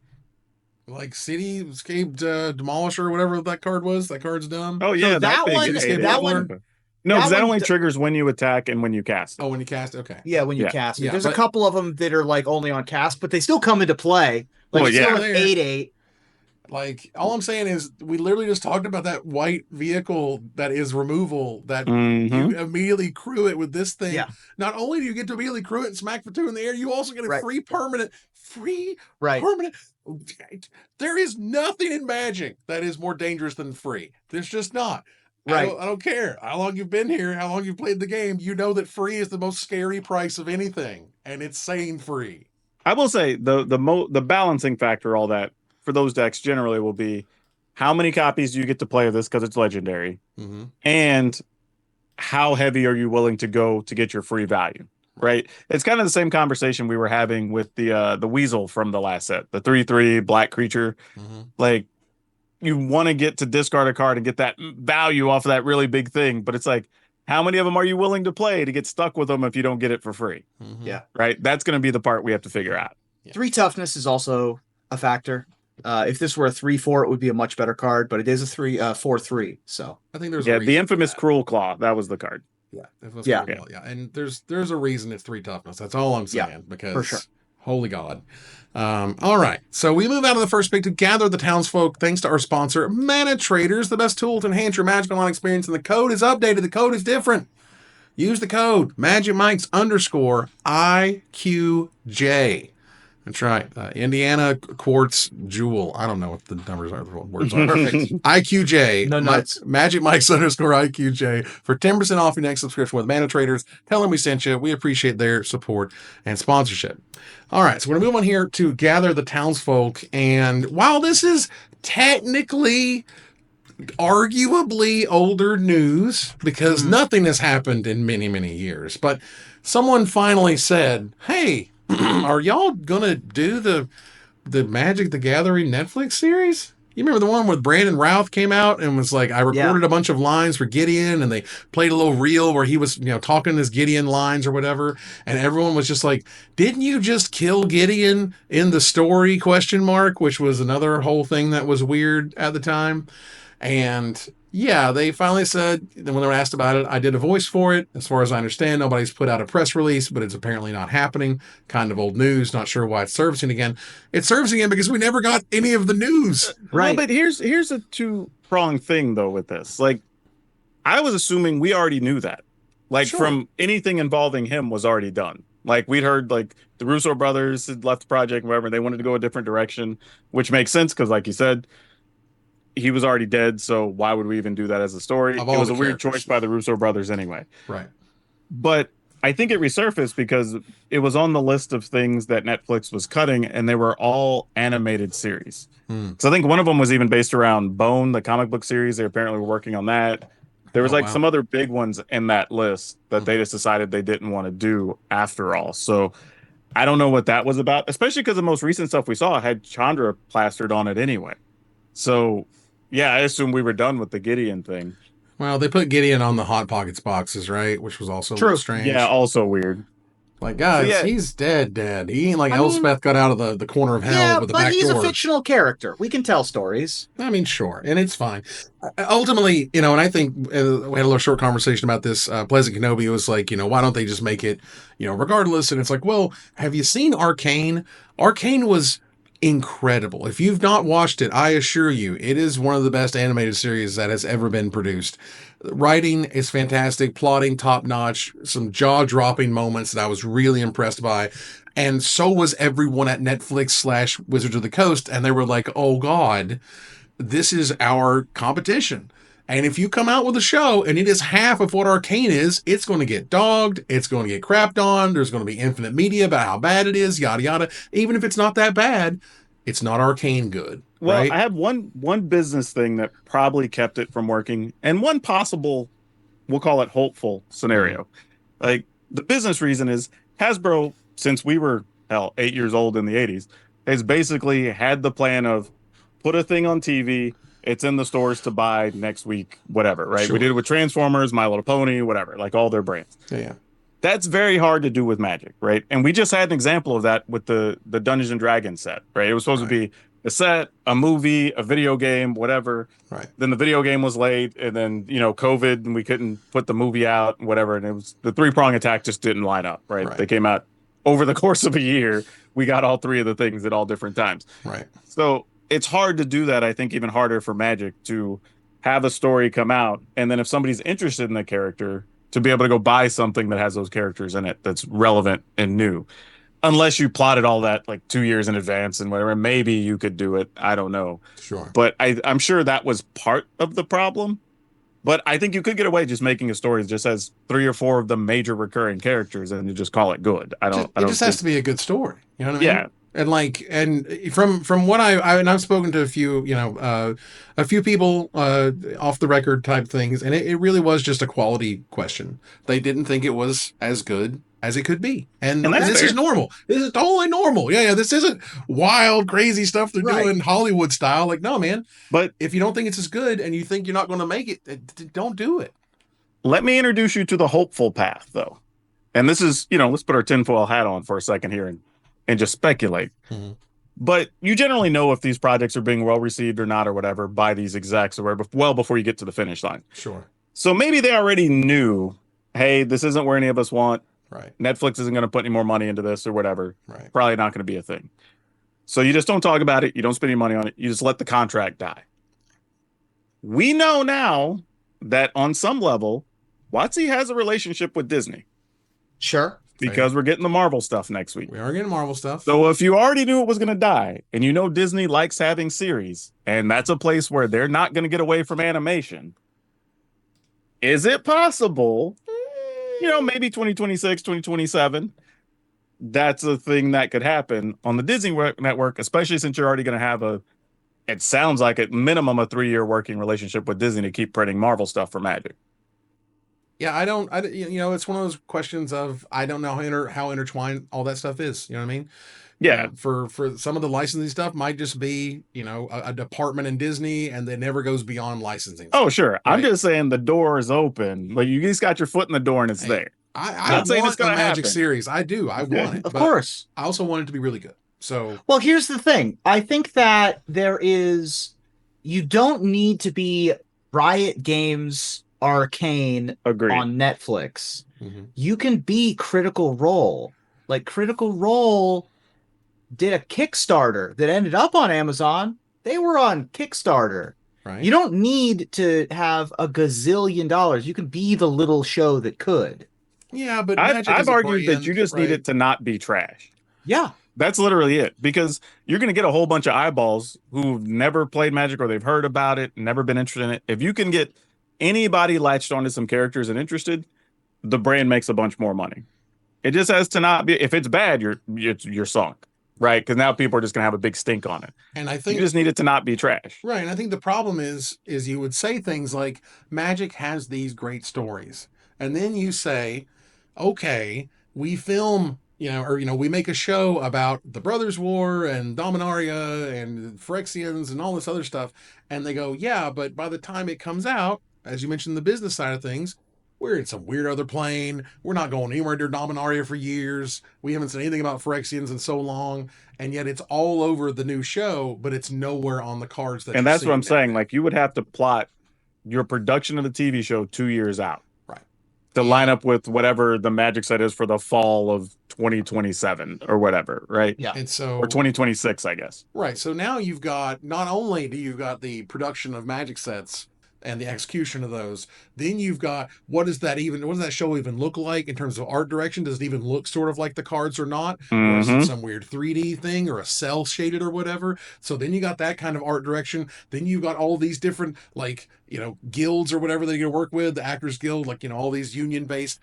Like Cityscape Demolisher or whatever that card was. That card's dumb. Oh, yeah. So that one. No, because that only triggers when you attack and when you cast. Oh, when you cast? Okay. Yeah, when you cast it. Yeah, There's a couple of them that are, like, only on cast, but they still come into play. Like, still an 8/8. Like, all I'm saying is we literally just talked about that white vehicle that is removal that you immediately crew it with this thing. Yeah. Not only do you get to immediately crew it and smack for 2 in the air, you also get a free permanent. Permanent. There is nothing in Magic that is more dangerous than free. There's just not. Right. I don't care how long you've been here, how long you've played the game. You know that free is the most scary price of anything, and it's saying free. I will say the balancing factor, all that for those decks generally will be how many copies do you get to play of this because it's legendary, and how heavy are you willing to go to get your free value. Right. It's kind of the same conversation we were having with the Weasel from the last set, the 3/3 black creature. Like, you want to get to discard a card and get that value off of that really big thing, but it's like, how many of them are you willing to play to get stuck with them if you don't get it for free? Yeah. Right. That's going to be the part we have to figure out. 3 toughness is also a factor. If this were a 3/4, it would be a much better card, but it is a 4/3. So I think there's the infamous Cruel Claw. That was the card. Yeah. And there's a reason it's 3 toughness. That's all I'm saying. Because for sure. Holy God. All right. So we move out of the first pick to gather the townsfolk thanks to our sponsor, Mana Traders, the best tool to enhance your Magic Online experience. And the code is updated. The code is different. Use the code MagicMikes_IQJ. That's right. Indiana Quartz Jewel. I don't know what the numbers are. The words are. Perfect. IQJ. No nuts. Magic Mike's _IQJ for 10% off your next subscription with Mana Traders. Tell them we sent you. We appreciate their support and sponsorship. All right. So we're going to move on here to gather the townsfolk. And while this is technically arguably older news because nothing has happened in many, many years, but someone finally said, hey, are y'all gonna do the Magic the Gathering Netflix series? You remember the one where Brandon Routh came out and was like, I recorded a bunch of lines for Gideon, and they played a little reel where he was, talking his Gideon lines or whatever, and everyone was just like, didn't you just kill Gideon in the story, ? Which was another whole thing that was weird at the time. And yeah, they finally said, when they were asked about it, I did a voice for it. As far as I understand, nobody's put out a press release, but it's apparently not happening. Kind of old news. Not sure why it's surfacing again. It's surfacing again because we never got any of the news. Right. Well, but here's a 2-pronged thing, though, with this. Like, I was assuming we already knew that. Like, from anything involving him was already done. Like, we'd heard, like, the Russo brothers had left the project, whatever. They wanted to go a different direction, which makes sense because, like you said, he was already dead, so why would we even do that as a story? It was a weird choice by the Russo brothers anyway. Right. But I think it resurfaced because it was on the list of things that Netflix was cutting, and they were all animated series. So I think one of them was even based around Bone, the comic book series. They apparently were working on that. There was Oh, like wow. some other big ones in that list that they just decided they didn't want to do after all. So I don't know what that was about, especially because the most recent stuff we saw had Chandra plastered on it anyway. So yeah, I assume we were done with the Gideon thing. Well, they put Gideon on the Hot Pockets boxes, right? Which was also a little True. strange. Yeah, also weird. Like, So guys, yeah, he's dead. He ain't like I mean, Elspeth got out of the corner of hell yeah, with the but back he's door. a fictional character. We can tell stories. I mean, sure, and it's fine. Ultimately, you know, and I think we had a little short conversation about this. Pleasant Kenobi was like, you know, why don't they just make it, you know, regardless? And it's like, well, have you seen Arcane? Arcane was incredible. If you've not watched it, I assure you, it is one of the best animated series that has ever been produced. Writing is fantastic, plotting top notch, some jaw dropping moments that I was really impressed by. And so was everyone at Netflix / Wizards of the Coast. And they were like, oh God, this is our competition. And if you come out with a show and it is half of what Arcane is, it's going to get dogged. It's going to get crapped on. There's going to be infinite media about how bad it is, yada, yada. Even if it's not that bad, it's not Arcane good, well, right? I have one business thing that probably kept it from working, and one possible, we'll call it hopeful scenario. Like the business reason is Hasbro, since we were 8 years old in the 80s, has basically had the plan of put a thing on TV, it's in the stores to buy next week, whatever, right? Sure. We did it with Transformers, My Little Pony, whatever, like all their brands. Yeah. That's very hard to do with Magic, right? And we just had an example of that with the Dungeons and Dragons set, right? It was supposed to be a set, a movie, a video game, whatever. Right. Then the video game was late, and then COVID, and we couldn't put the movie out, whatever. And it was the three-prong attack just didn't line up, right? They came out over the course of a year. We got all three of the things at all different times. Right. So it's hard to do that. I think even harder for Magic to have a story come out, and then if somebody's interested in the character, to be able to go buy something that has those characters in it that's relevant and new. Unless you plotted all that like 2 years in advance and whatever, maybe you could do it. I don't know. Sure. But I'm sure that was part of the problem. But I think you could get away just making a story that just has 3 or 4 of the major recurring characters and you just call it good. It just has to be a good story. You know what I mean? Yeah. And like, and from what and I've spoken to a few, a few people off the record type things, and it really was just a quality question. They didn't think it was as good as it could be, and this is normal. This is totally normal. Yeah. This isn't wild, crazy stuff they're doing Hollywood style. Like, no, man. But if you don't think it's as good and you think you're not going to make it, don't do it. Let me introduce you to the hopeful path, though. And this is, let's put our tinfoil hat on for a second here and just speculate. Mm-hmm. But you generally know if these projects are being well received or not or whatever by these execs or whatever, well before you get to the finish line. Sure. So maybe they already knew, hey, this isn't where any of us want. Right. Netflix isn't going to put any more money into this or whatever. Right. Probably not going to be a thing. So you just don't talk about it. You don't spend any money on it. You just let the contract die. We know now that on some level, WotC has a relationship with Disney. Sure. Because we're getting the Marvel stuff next week. We are getting Marvel stuff. So if you already knew it was going to die, and you know Disney likes having series, and that's a place where they're not going to get away from animation, is it possible, maybe 2026, 2027, that's a thing that could happen on the Disney network, especially since you're already going to have it sounds like at minimum a 3-year working relationship with Disney to keep printing Marvel stuff for Magic. Yeah, it's one of those questions of I don't know how intertwined all that stuff is. You know what I mean? Yeah. For some of the licensing stuff might just be, a department in Disney and it never goes beyond licensing. Oh, sure. Right? I'm just saying the door is open. Like you just got your foot in the door and it's there. I want the Magic series. I do. I want it. Of course. I also want it to be really good. So, well, here's the thing. I think that you don't need to be Riot Games Arcane on Netflix. Mm-hmm. You can be Critical Role. Like Critical Role did a Kickstarter that ended up on Amazon. They were on Kickstarter. Right. You don't need to have a gazillion dollars. You can be the little show that could. Yeah, but I've argued that you just need it to not be trash. Yeah. That's literally it, because you're going to get a whole bunch of eyeballs who've never played Magic or they've heard about it, never been interested in it. If you can get anybody latched onto some characters and interested, the brand makes a bunch more money. It just has to not be. If it's bad, you're sunk, right? Because now people are just gonna have a big stink on it. And I You think just need it to not be trash. right, and I think the problem is you would say things like Magic has these great stories, and then you say, okay, we film, or we make a show about the Brothers War and Dominaria and Phyrexians and all this other stuff, and they go, yeah, but by the time it comes out, as you mentioned, the business side of things, we're in some weird other plane. We're not going anywhere near Dominaria for years. We haven't said anything about Phyrexians in so long, and yet it's all over the new show, but it's nowhere on the cards that. And you're that's what I'm seeing saying. now. Like you would have to plot your production of the TV show 2 years out. Right. To line up with whatever the Magic set is for the fall of 2027 or whatever, right? Yeah. And so Or 2026, I guess. right. So now you've got, not only do you've got the production of Magic sets and the execution of those, then you've got what does that show even look like in terms of art direction? Does it even look sort of like the cards or not? Or is it Mhm. some weird 3D thing or a cell shaded or whatever? So then you got that kind of art direction. Then you've got all these different guilds or whatever that you go to work with, the Actors Guild, all these union based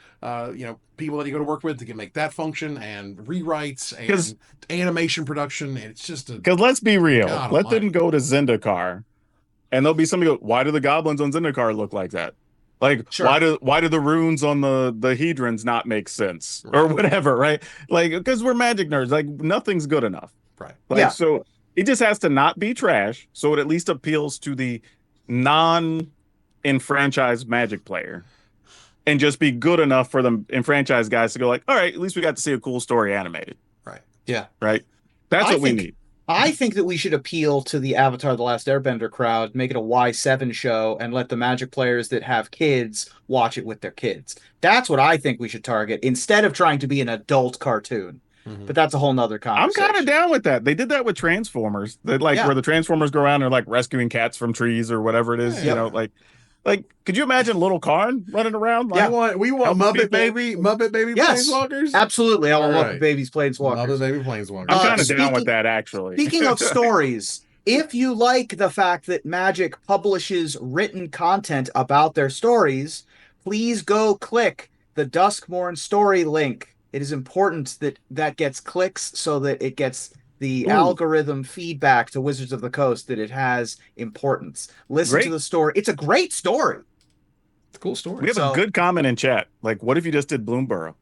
people that you go to work with to can make that function, and rewrites and animation production. And it's just Because let's be real. God Let them almighty. go to Zendikar and there'll be somebody go, why do the goblins on Zendikar look like that? Like, Sure. why do the runes on the Hedrons not make sense? Or Right. whatever, right? Like, because we're Magic nerds. Like, nothing's good enough. Right. Like, Yeah. so it just has to not be trash. So it at least appeals to the non-enfranchised Magic player. And just be good enough for the enfranchised guys to go like, all right, at least we got to see a cool story animated. Right. Yeah. Right? That's I what we think- need. I think that we should appeal to the Avatar: The Last Airbender crowd, make it a Y7 show, and let the Magic players that have kids watch it with their kids. That's what I think we should target, instead of trying to be an adult cartoon. Mhm. But that's a whole nother I'm conversation. kind of down with that. They did that with Transformers. Where the Transformers go around and rescuing cats from trees or whatever it is. Yeah. Like, could you imagine little Karn running around? We want Muppet Baby Yes. Planeswalkers. Absolutely. I want All Muppet right. Babies Planeswalkers. Muppet Baby Planeswalkers. I'm kind of down speaking- with that, actually. Speaking of stories, if you like the fact that Magic publishes written content about their stories, please go click the Duskmourn story link. It is important that that gets clicks so that it gets the algorithm feedback to Wizards of the Coast that it has importance. Listen Great. to the story. It's a great story. It's a cool story. We have So- a good comment in chat. Like, what if you just did Bloomborough?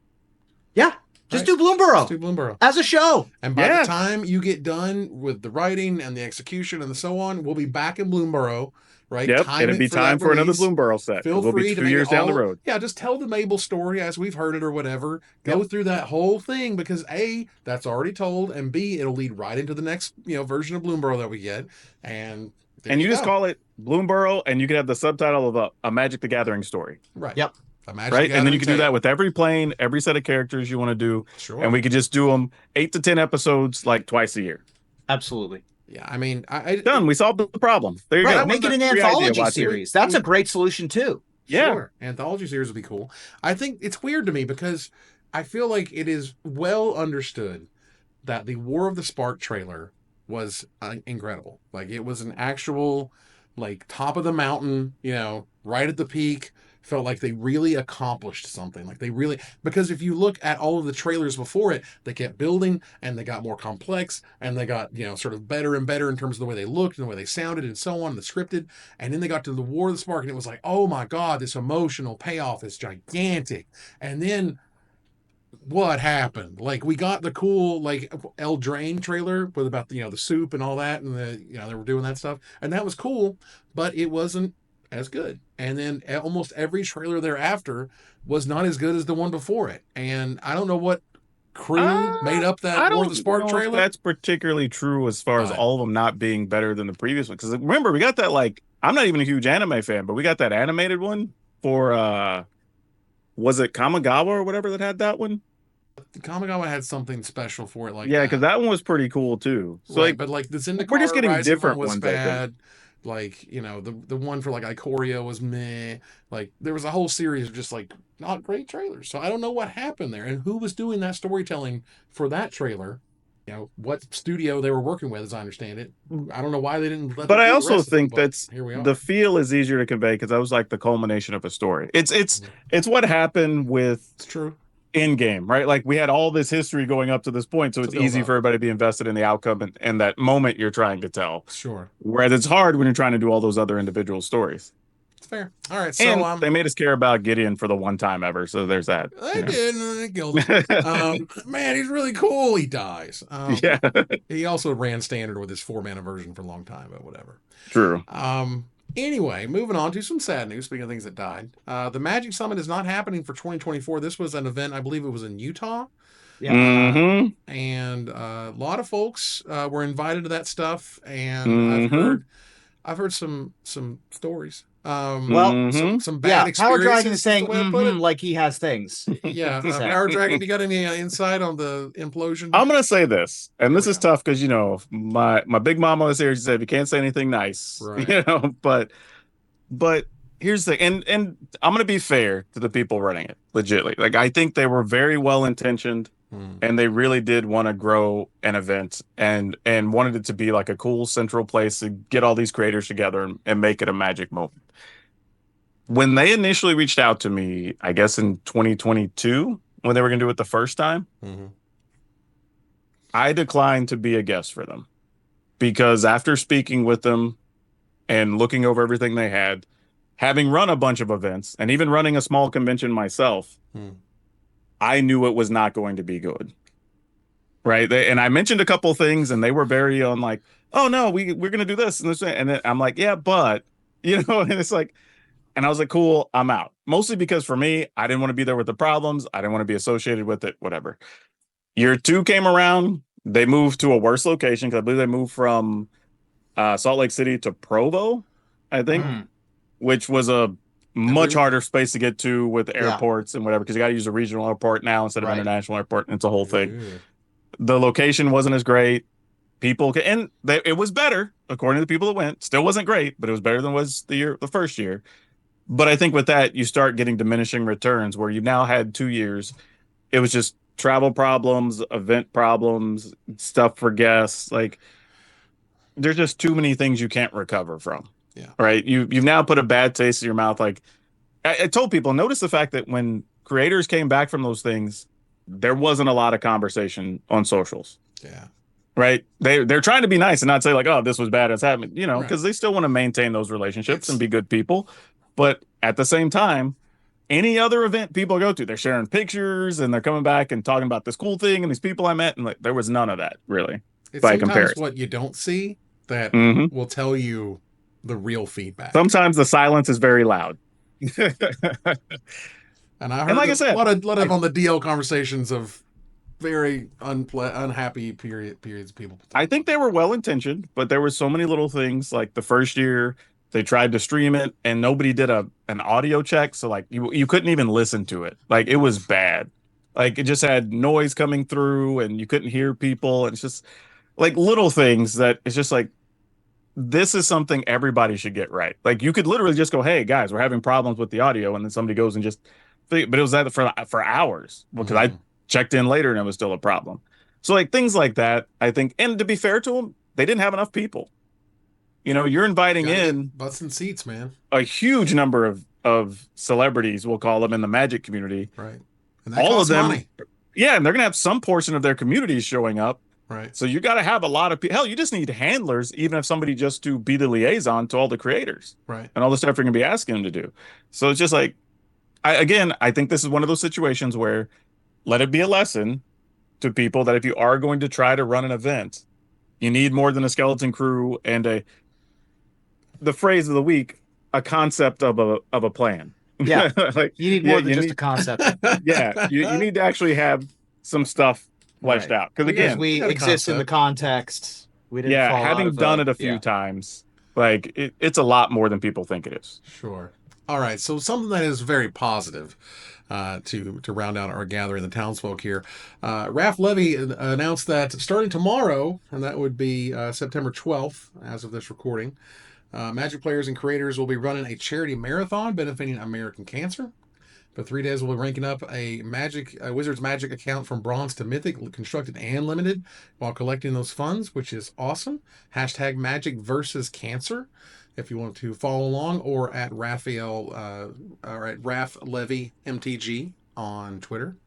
Yeah. Just Right. do Bloomborough Stu Bloomborough. as a show. And by Yeah. the time you get done with the writing and the execution and so on, we'll be back in Bloomborough, right? Yep, Time it'll be it time that for another release. Bloomborough set. Feel We'll free be to 2 make years it down the all- road. Yeah, just tell the Mabel story as we've heard it or whatever. Go through that whole thing because A, that's already told, and B, it'll lead right into the next version of Bloomborough that we get. And there And you just go. call it Bloomborough, and you can have the subtitle of a Magic the Gathering story, right. Yep. A Magic right? And then you Gathering can do that tale. with every plane, every set of characters you want to do, Sure. and we could just do them 8 to 10 episodes, like twice a year. Absolutely. Yeah, I mean, I Done. We solved the problem. There you Right. go. Make it an Free idea, anthology Watson. series. That's a great solution too. Yeah. Sure. Anthology series would be cool. I think it's weird to me because I feel like it is well understood that the War of the Spark trailer was incredible. Like it was an actual, top of the mountain, right at the peak. Felt like they really accomplished something. Like they really, because if you look at all of the trailers before it, they kept building and they got more complex and they got, sort of better and better in terms of the way they looked and the way they sounded and so on, the scripted. And then they got to the War of the Spark and it was like, oh my God, this emotional payoff is gigantic. And then what happened? Like we got the cool El Drain trailer with about the soup and all that and they were doing that stuff and that was cool, but it wasn't as good. And then almost every trailer thereafter was not as good as the one before it. And I don't know what crew made up I that War of don't the Spark know if trailer. that's particularly true as far as Right. all of them not being better than the previous one. Because remember, we got that I'm not even a huge anime fan, but we got that animated one for was it Kamigawa or whatever that had that one? Kamigawa had something special for it, Yeah, because that one was pretty cool too. So right, but the Zendikar we're just getting Rising different one was ones, I think. bad. The one for Ikoria was meh. There was a whole series of just not great trailers. So I don't know what happened there and who was doing that storytelling for that trailer. What studio they were working with, as I understand it. I don't know why they didn't. But I also think that's here we are. the feel is easier to convey because that was the culmination of a story. It's what happened with It's true. in game, right? Like we had all this history going up to this point, so it's easy for everybody to be invested in the outcome and that moment you're trying to tell. Sure. Whereas it's hard when you're trying to do all those other individual stories. It's fair. All right, And so they made us care about Gideon for the one time ever, so there's that. I did. I killed him. Man, he's really cool. He dies. Yeah, He also ran standard with his 4-mana version for a long time, but whatever. true. Anyway, moving on to some sad news. Speaking of things that died, the Magic Summit is not happening for 2024. This was an event, I believe it was in Utah. Yeah. And a lot of folks were invited to that stuff, and I've heard some stories. Well, some bad experiences. PowrDragn is saying like he has things. Yeah, PowrDragn, you got any insight on the implosion? I'm gonna say this, and this is tough because my big mama was here. She said you can't say anything nice, right. But here's the thing, and I'm gonna be fair to the people running it, legitly. Like I think they were very well intentioned, and they really did want to grow an event and wanted it to be like a cool central place to get all these creators together and make it a magic moment. When they initially reached out to me, I guess in 2022, when they were going to do it the first time, I declined to be a guest for them because after speaking with them and looking over everything they had, having run a bunch of events and even running a small convention myself, I knew it was not going to be good. Right. And I mentioned a couple things and they were very on like, oh, no, we're going to do this and this. And then I'm like, yeah, but, and it's like, and I was like, cool, I'm out. Mostly because for me, I didn't want to be there with the problems. I didn't want to be associated with it, whatever. Year 2 came around. They moved to a worse location because I believe they moved from Salt Lake City to Provo, I think, which was a much harder space to get to with airports and whatever, because you got to use a regional airport now instead of international airport. And it's a whole thing. The location wasn't as great. It was better, according to the people that went. Still wasn't great, but it was better than it was the first year. But I think with that, you start getting diminishing returns where you've now had 2 years. It was just travel problems, event problems, stuff for guests. Like, there's just too many things you can't recover from. Yeah. Right. You've now put a bad taste in your mouth. Like I told people, notice the fact that when creators came back from those things, there wasn't a lot of conversation on socials. Yeah. Right. They're trying to be nice and not say like, oh, this was bad. It's happening, because they still want to maintain those relationships and be good people. But at the same time, any other event people go to, they're sharing pictures and they're coming back and talking about this cool thing and these people I met. And like, there was none of that really. It's by sometimes comparison. what you don't see that will tell you the real feedback. Sometimes the silence is very loud. And I heard, like I said, a lot of on the DL conversations of very unhappy periods of people. I think they were well intentioned, but there were so many little things. Like the first year, they tried to stream it, and nobody did an audio check, so like you couldn't even listen to it. Like it was bad. Like it just had noise coming through, and you couldn't hear people. And it's just like little things that it's just like, this is something everybody should get right. Like you could literally just go, "Hey guys, we're having problems with the audio," and then somebody goes and just. But it was that for hours because I checked in later and it was still a problem. So like things like that, I think. And to be fair to them, they didn't have enough people. You're inviting in butts and seats, man. A huge number of celebrities, we'll call them, in the Magic community. Right. And that all of them. Money. Yeah, and they're gonna have some portion of their communities showing up. Right. So you got to have a lot of people. Hell, you just need handlers, even if somebody just to be the liaison to all the creators. Right. And all the stuff you're gonna be asking them to do. So it's just like, I think this is one of those situations where let it be a lesson to people that if you are going to try to run an event, you need more than a skeleton crew and the phrase of the week, a concept of a plan. Yeah. Like you need more than just a concept. Yeah. You need to actually have some stuff fleshed out. Because again, we exist in the context. We didn't having done it a few times, like it's a lot more than people think it is. Sure. All right, so something that is very positive to round out our gathering, the townsfolk here. Raph Levy announced that starting tomorrow, and that would be September 12th, as of this recording, Magic players and creators will be running a charity marathon benefiting American Cancer. For 3 days, we'll be ranking up a Wizards Magic account from Bronze to Mythic, constructed and limited, while collecting those funds, which is awesome. # Magic versus Cancer, if you want to follow along, or at Raphael or at Raph Levy MTG on Twitter.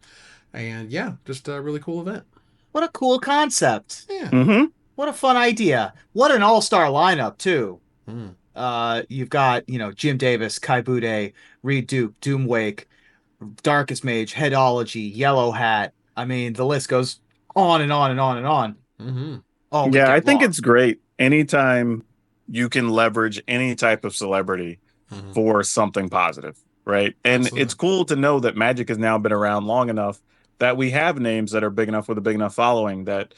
And yeah, just a really cool event. What a cool concept. Yeah. Mm-hmm. What a fun idea. What an all-star lineup, too. Mm. You've got, Jim Davis, Kai Bude, Reed Duke, Doomwake, Darkest Mage, Headology, Yellow Hat. I mean, the list goes on and on and on and on. Mm-hmm. Oh, we Yeah, I get think lost. it's great anytime you can leverage any type of celebrity Mm-hmm. for something positive, right? And Absolutely. it's cool to know that Magic has now been around long enough that we have names that are big enough with a big enough following that,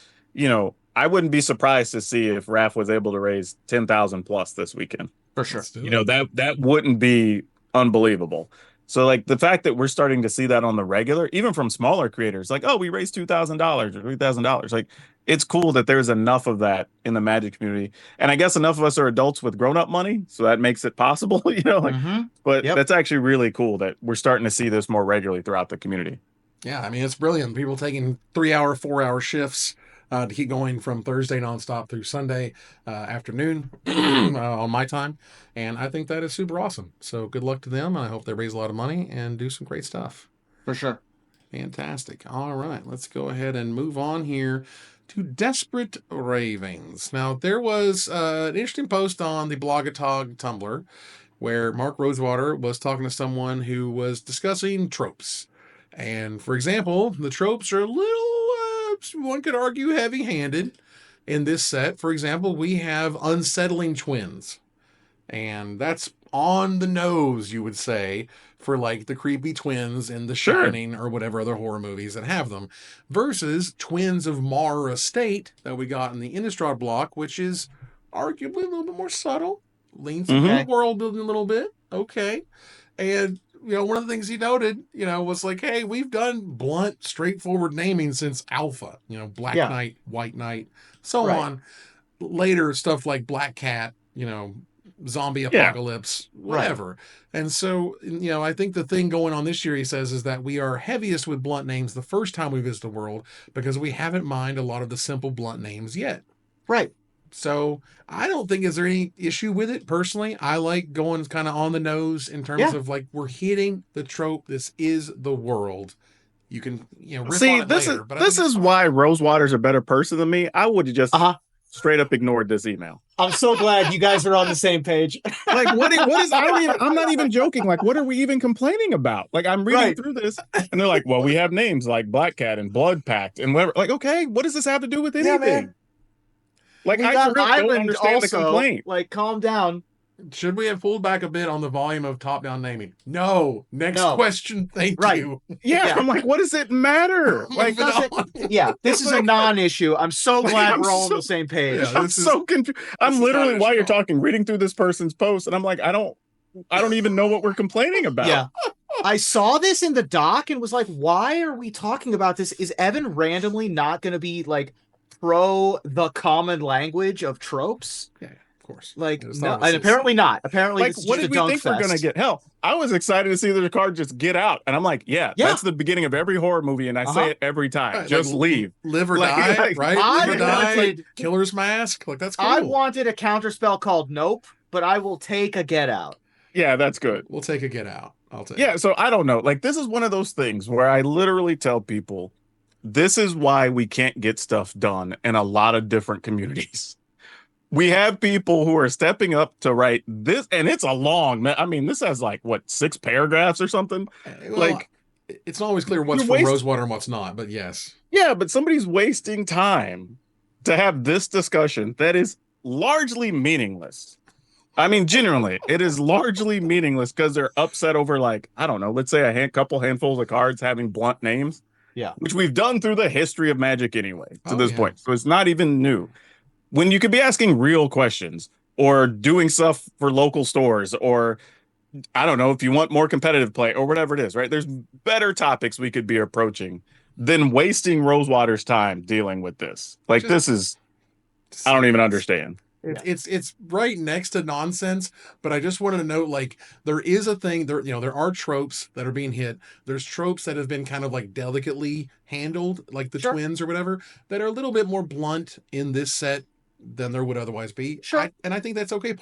I wouldn't be surprised to see if Raph was able to raise 10,000 plus this weekend. For sure. Let's do it. That wouldn't be unbelievable. So like the fact that we're starting to see that on the regular, even from smaller creators, like, oh, we raised $2,000 or $3,000. Like it's cool that there's enough of that in the Magic community. And I guess enough of us are adults with grown-up money, so that makes it possible, Mhm. but Yep. that's actually really cool that we're starting to see this more regularly throughout the community. Yeah, I mean, it's brilliant. People taking 3-hour, 4-hour shifts to keep going from Thursday nonstop through Sunday afternoon on my time. And I think that is super awesome. So good luck to them. I hope they raise a lot of money and do some great stuff. For sure. Fantastic. All right, let's go ahead and move on here to Desperate Ravings. Now, there was an interesting post on the Blogatog Tumblr where Mark Rosewater was talking to someone who was discussing tropes. And for example, the tropes are a little, one could argue, heavy handed in this set. For example, we have unsettling twins. And that's on the nose, you would say, for like the creepy twins in The Sure. Shining or whatever other horror movies that have them, versus Twins of Mar Estate that we got in the Innistrad block, which is arguably a little bit more subtle, leans into Mhm. the world building a little bit. Okay. And, one of the things he noted, was like, hey, we've done blunt, straightforward naming since Alpha, Black Yeah. Knight, White Knight, so Right. on. Later stuff like Black Cat, zombie Yeah. apocalypse, whatever. And so, I think the thing going on this year, he says, is that we are heaviest with blunt names the first time we visit the world because we haven't mined a lot of the simple blunt names yet. Right. So I don't think is there any issue with it personally. I like going kind of on the nose in terms Yeah. of like we're hitting the trope. This is the world. You can rip See, on it this later, is but this is why Rosewater's a better person than me. I would have just Uh-huh. straight up ignored this email. I'm so glad you guys are on the same page. Like what is I'm not even joking. Like what are we even complaining about? Like I'm reading Right. through this and they're like, well, we have names like Black Cat and Blood Pact and whatever. Like, okay, what does this have to do with anything? Yeah, man. Like We I got really don't Ivan understand the also. complaint. Like, calm down. should we have pulled back a bit on the volume of top-down naming? No. Next No. question. Thank Right. you. Yeah, Yeah. I'm like, what does it matter? Like Moving doesn't- on. Yeah, this is a non-issue. I'm so Like, glad I'm we're all on so- the same page. Yeah. I'm This is- so confused. I'm this is literally not while you're issue. talking, reading through this person's post, and I'm like, I don't even know what we're complaining about. Yeah. I saw this in the doc and was like, why are we talking about this? Is Evan randomly not going to be like pro the common language of tropes? Yeah, of course. Like, It's no, not- and apparently not. Apparently, Like, this is what just did a we dunk think we're gonna fest. get? Hell, I was excited to see the card just get out, and I'm like, yeah, Yeah. that's the beginning of every horror movie, and I Uh-huh. say it every time. Right, Just like, leave. Live or Like- die, like, right? I Live or die. wanted- Killer's mask. Like that's cool. I wanted a counterspell called Nope, but I will take a Get Out. Yeah, that's good. We'll take a get out. I'll take. Yeah, so I don't know. Like, this is one of those things where I literally tell people, this is why we can't get stuff done in a lot of different communities. We have people who are stepping up to write this, and it's a long. I mean, this has like what 6 paragraphs or something. Well, Like, it's not always clear what's you're from wasting- Rosewater and what's not, but yes. Yeah, but somebody's wasting time to have this discussion that is largely meaningless. I mean, genuinely, it is largely meaningless because they're upset over, like, I don't know, let's say a couple handfuls of cards having blunt names. Yeah. Which we've done through the history of Magic anyway, to Oh, this yeah. point. So it's not even new. When you could be asking real questions or doing stuff for local stores, or I don't know, if you want more competitive play or whatever it is, right? There's better topics we could be approaching than wasting Rosewater's time dealing with this. Like, Just- this is, I don't even understand. It's right next to nonsense, but I just wanted to note, like, there is a thing there, there are tropes that are being hit. There's tropes that have been kind of like delicately handled, like the Sure. twins or whatever, that are a little bit more blunt in this set, than there would otherwise be. Sure. And I think that's okay.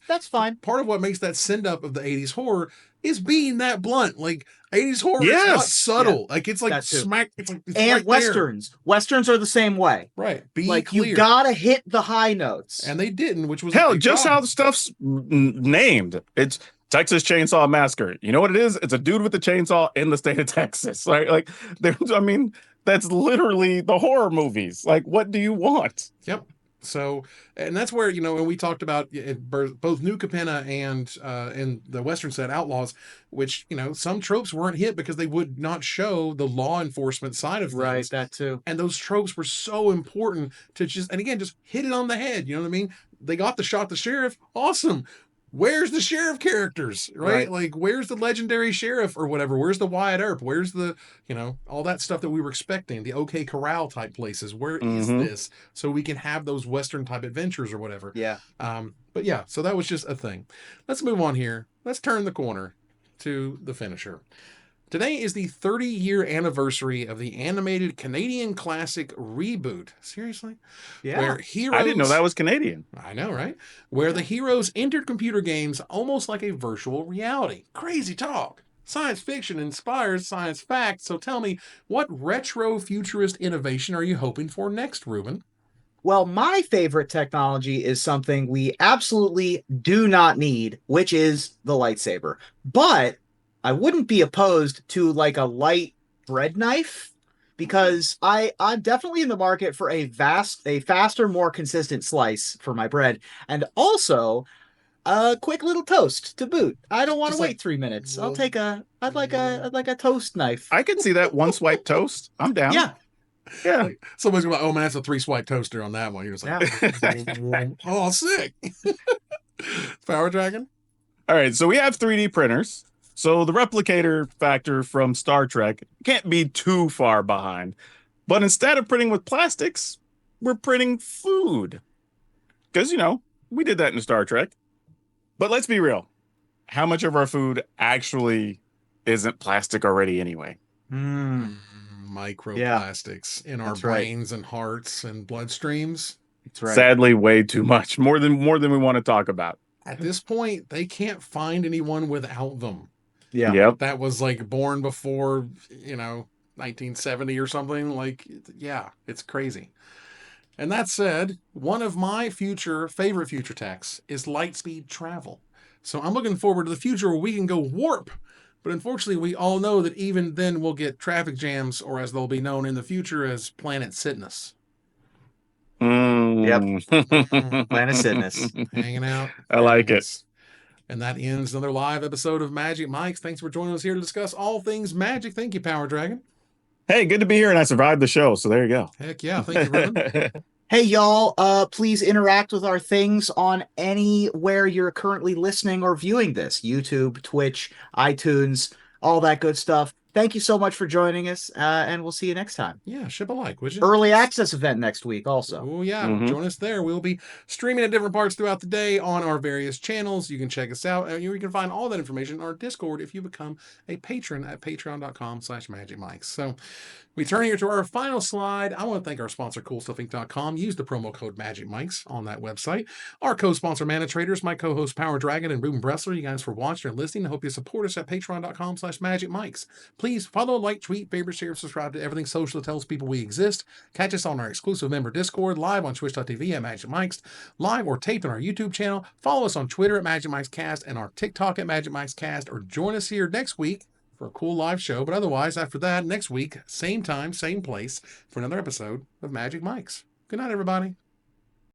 That's fine. Part of what makes that send up of the 80s horror is being that blunt. Like 80s horror is not Yes. subtle. Like it's like That too. smack. It's like it's And right westerns. Westerns are the same way. there. Right. Be Like clear. you gotta hit the high notes. And they didn't, which was Hell, a big just how problem. the stuff's named. It's Texas Chainsaw Massacre. You know what it is? It's a dude with a chainsaw in the state of Texas. Like I mean, that's literally the horror movies. Like, what do you want? Yep. So, and that's where, when we talked about both New Capenna and the Western set Outlaws, which, some tropes weren't hit because they would not show the law enforcement side of things. Right, that too. And those tropes were so important to just hit it on the head. You know what I mean? They got the shot the sheriff. Awesome. Where's the sheriff characters, right? Like, where's the legendary sheriff or whatever? Where's the Wyatt Earp? Where's the, all that stuff that we were expecting, the OK Corral type places? Where is this? So we can have those Western type adventures or whatever. Yeah. But yeah, so that was just a thing. Let's move on here. Let's turn the corner to the finisher. Today is the 30-year anniversary of the animated Canadian classic Reboot. Seriously? Yeah. Where heroes... I didn't know that was Canadian. I know, right? Where the heroes entered computer games almost like a virtual reality. Crazy talk. Science fiction inspires science fact. So tell me, what retro-futurist innovation are you hoping for next, Reuben? Well, my favorite technology is something we absolutely do not need, which is the lightsaber. But I wouldn't be opposed to like a light bread knife, because I'm definitely in the market for a faster, more consistent slice for my bread, and also a quick little toast to boot. I don't want to wait 3 minutes. I'd like a toast knife. I can see that one swipe toast. I'm down. Yeah. Yeah. Like, somebody's going, oh man, that's a 3-swipe toaster on that one. You're just like, oh, sick. PowrDragn? All right. So we have 3D printers. So the replicator factor from Star Trek can't be too far behind. But instead of printing with plastics, we're printing food. Because, we did that in Star Trek. But let's be real. How much of our food actually isn't plastic already anyway? Microplastics in our brains and hearts and bloodstreams. That's right. Sadly, way too much. More than we want to talk about. At this point, they can't find anyone without them. Yeah. Yep. That was like born before, 1970 or something. Like, yeah, it's crazy. And that said, one of my favorite future techs is lightspeed travel. So I'm looking forward to the future where we can go warp. But unfortunately, we all know that even then we'll get traffic jams, or as they'll be known in the future as planet Sitness. Yep. Planet Sitness. Hanging out. I like it. And that ends another live episode of Magic Mike's. Thanks for joining us here to discuss all things magic. Thank you, PowrDragn. Hey, good to be here, and I survived the show, so there you go. Heck yeah. Thank you, Reuben. Hey, y'all, please interact with our things on anywhere you're currently listening or viewing this. YouTube, Twitch, iTunes, all that good stuff. Thank you so much for joining us, and we'll see you next time. Yeah, ship a like, would you? Early access event next week also. Oh, yeah. Join us there. We'll be streaming at different parts throughout the day on our various channels. You can check us out, and you can find all that information in our Discord if you become a patron at patreon.com/magicmics. So we turn here to our final slide. I want to thank our sponsor, CoolStuffInc.com. Use the promo code MagicMics on that website. Our co-sponsor, Mana Traders, my co-host, PowrDragn, and Reuben Bressler. You guys for watching and listening. I hope you support us at patreon.com/magicmics. Please follow, like, tweet, favorite, share, subscribe to everything social that tells people we exist. Catch us on our exclusive member Discord, live on twitch.tv at MagicMics, live or taped on our YouTube channel. Follow us on Twitter at MagicMicsCast and our TikTok at MagicMicsCast, or join us here next week for a cool live show. But otherwise, after that, next week, same time, same place, for another episode of Magic Mics. Good night, everybody.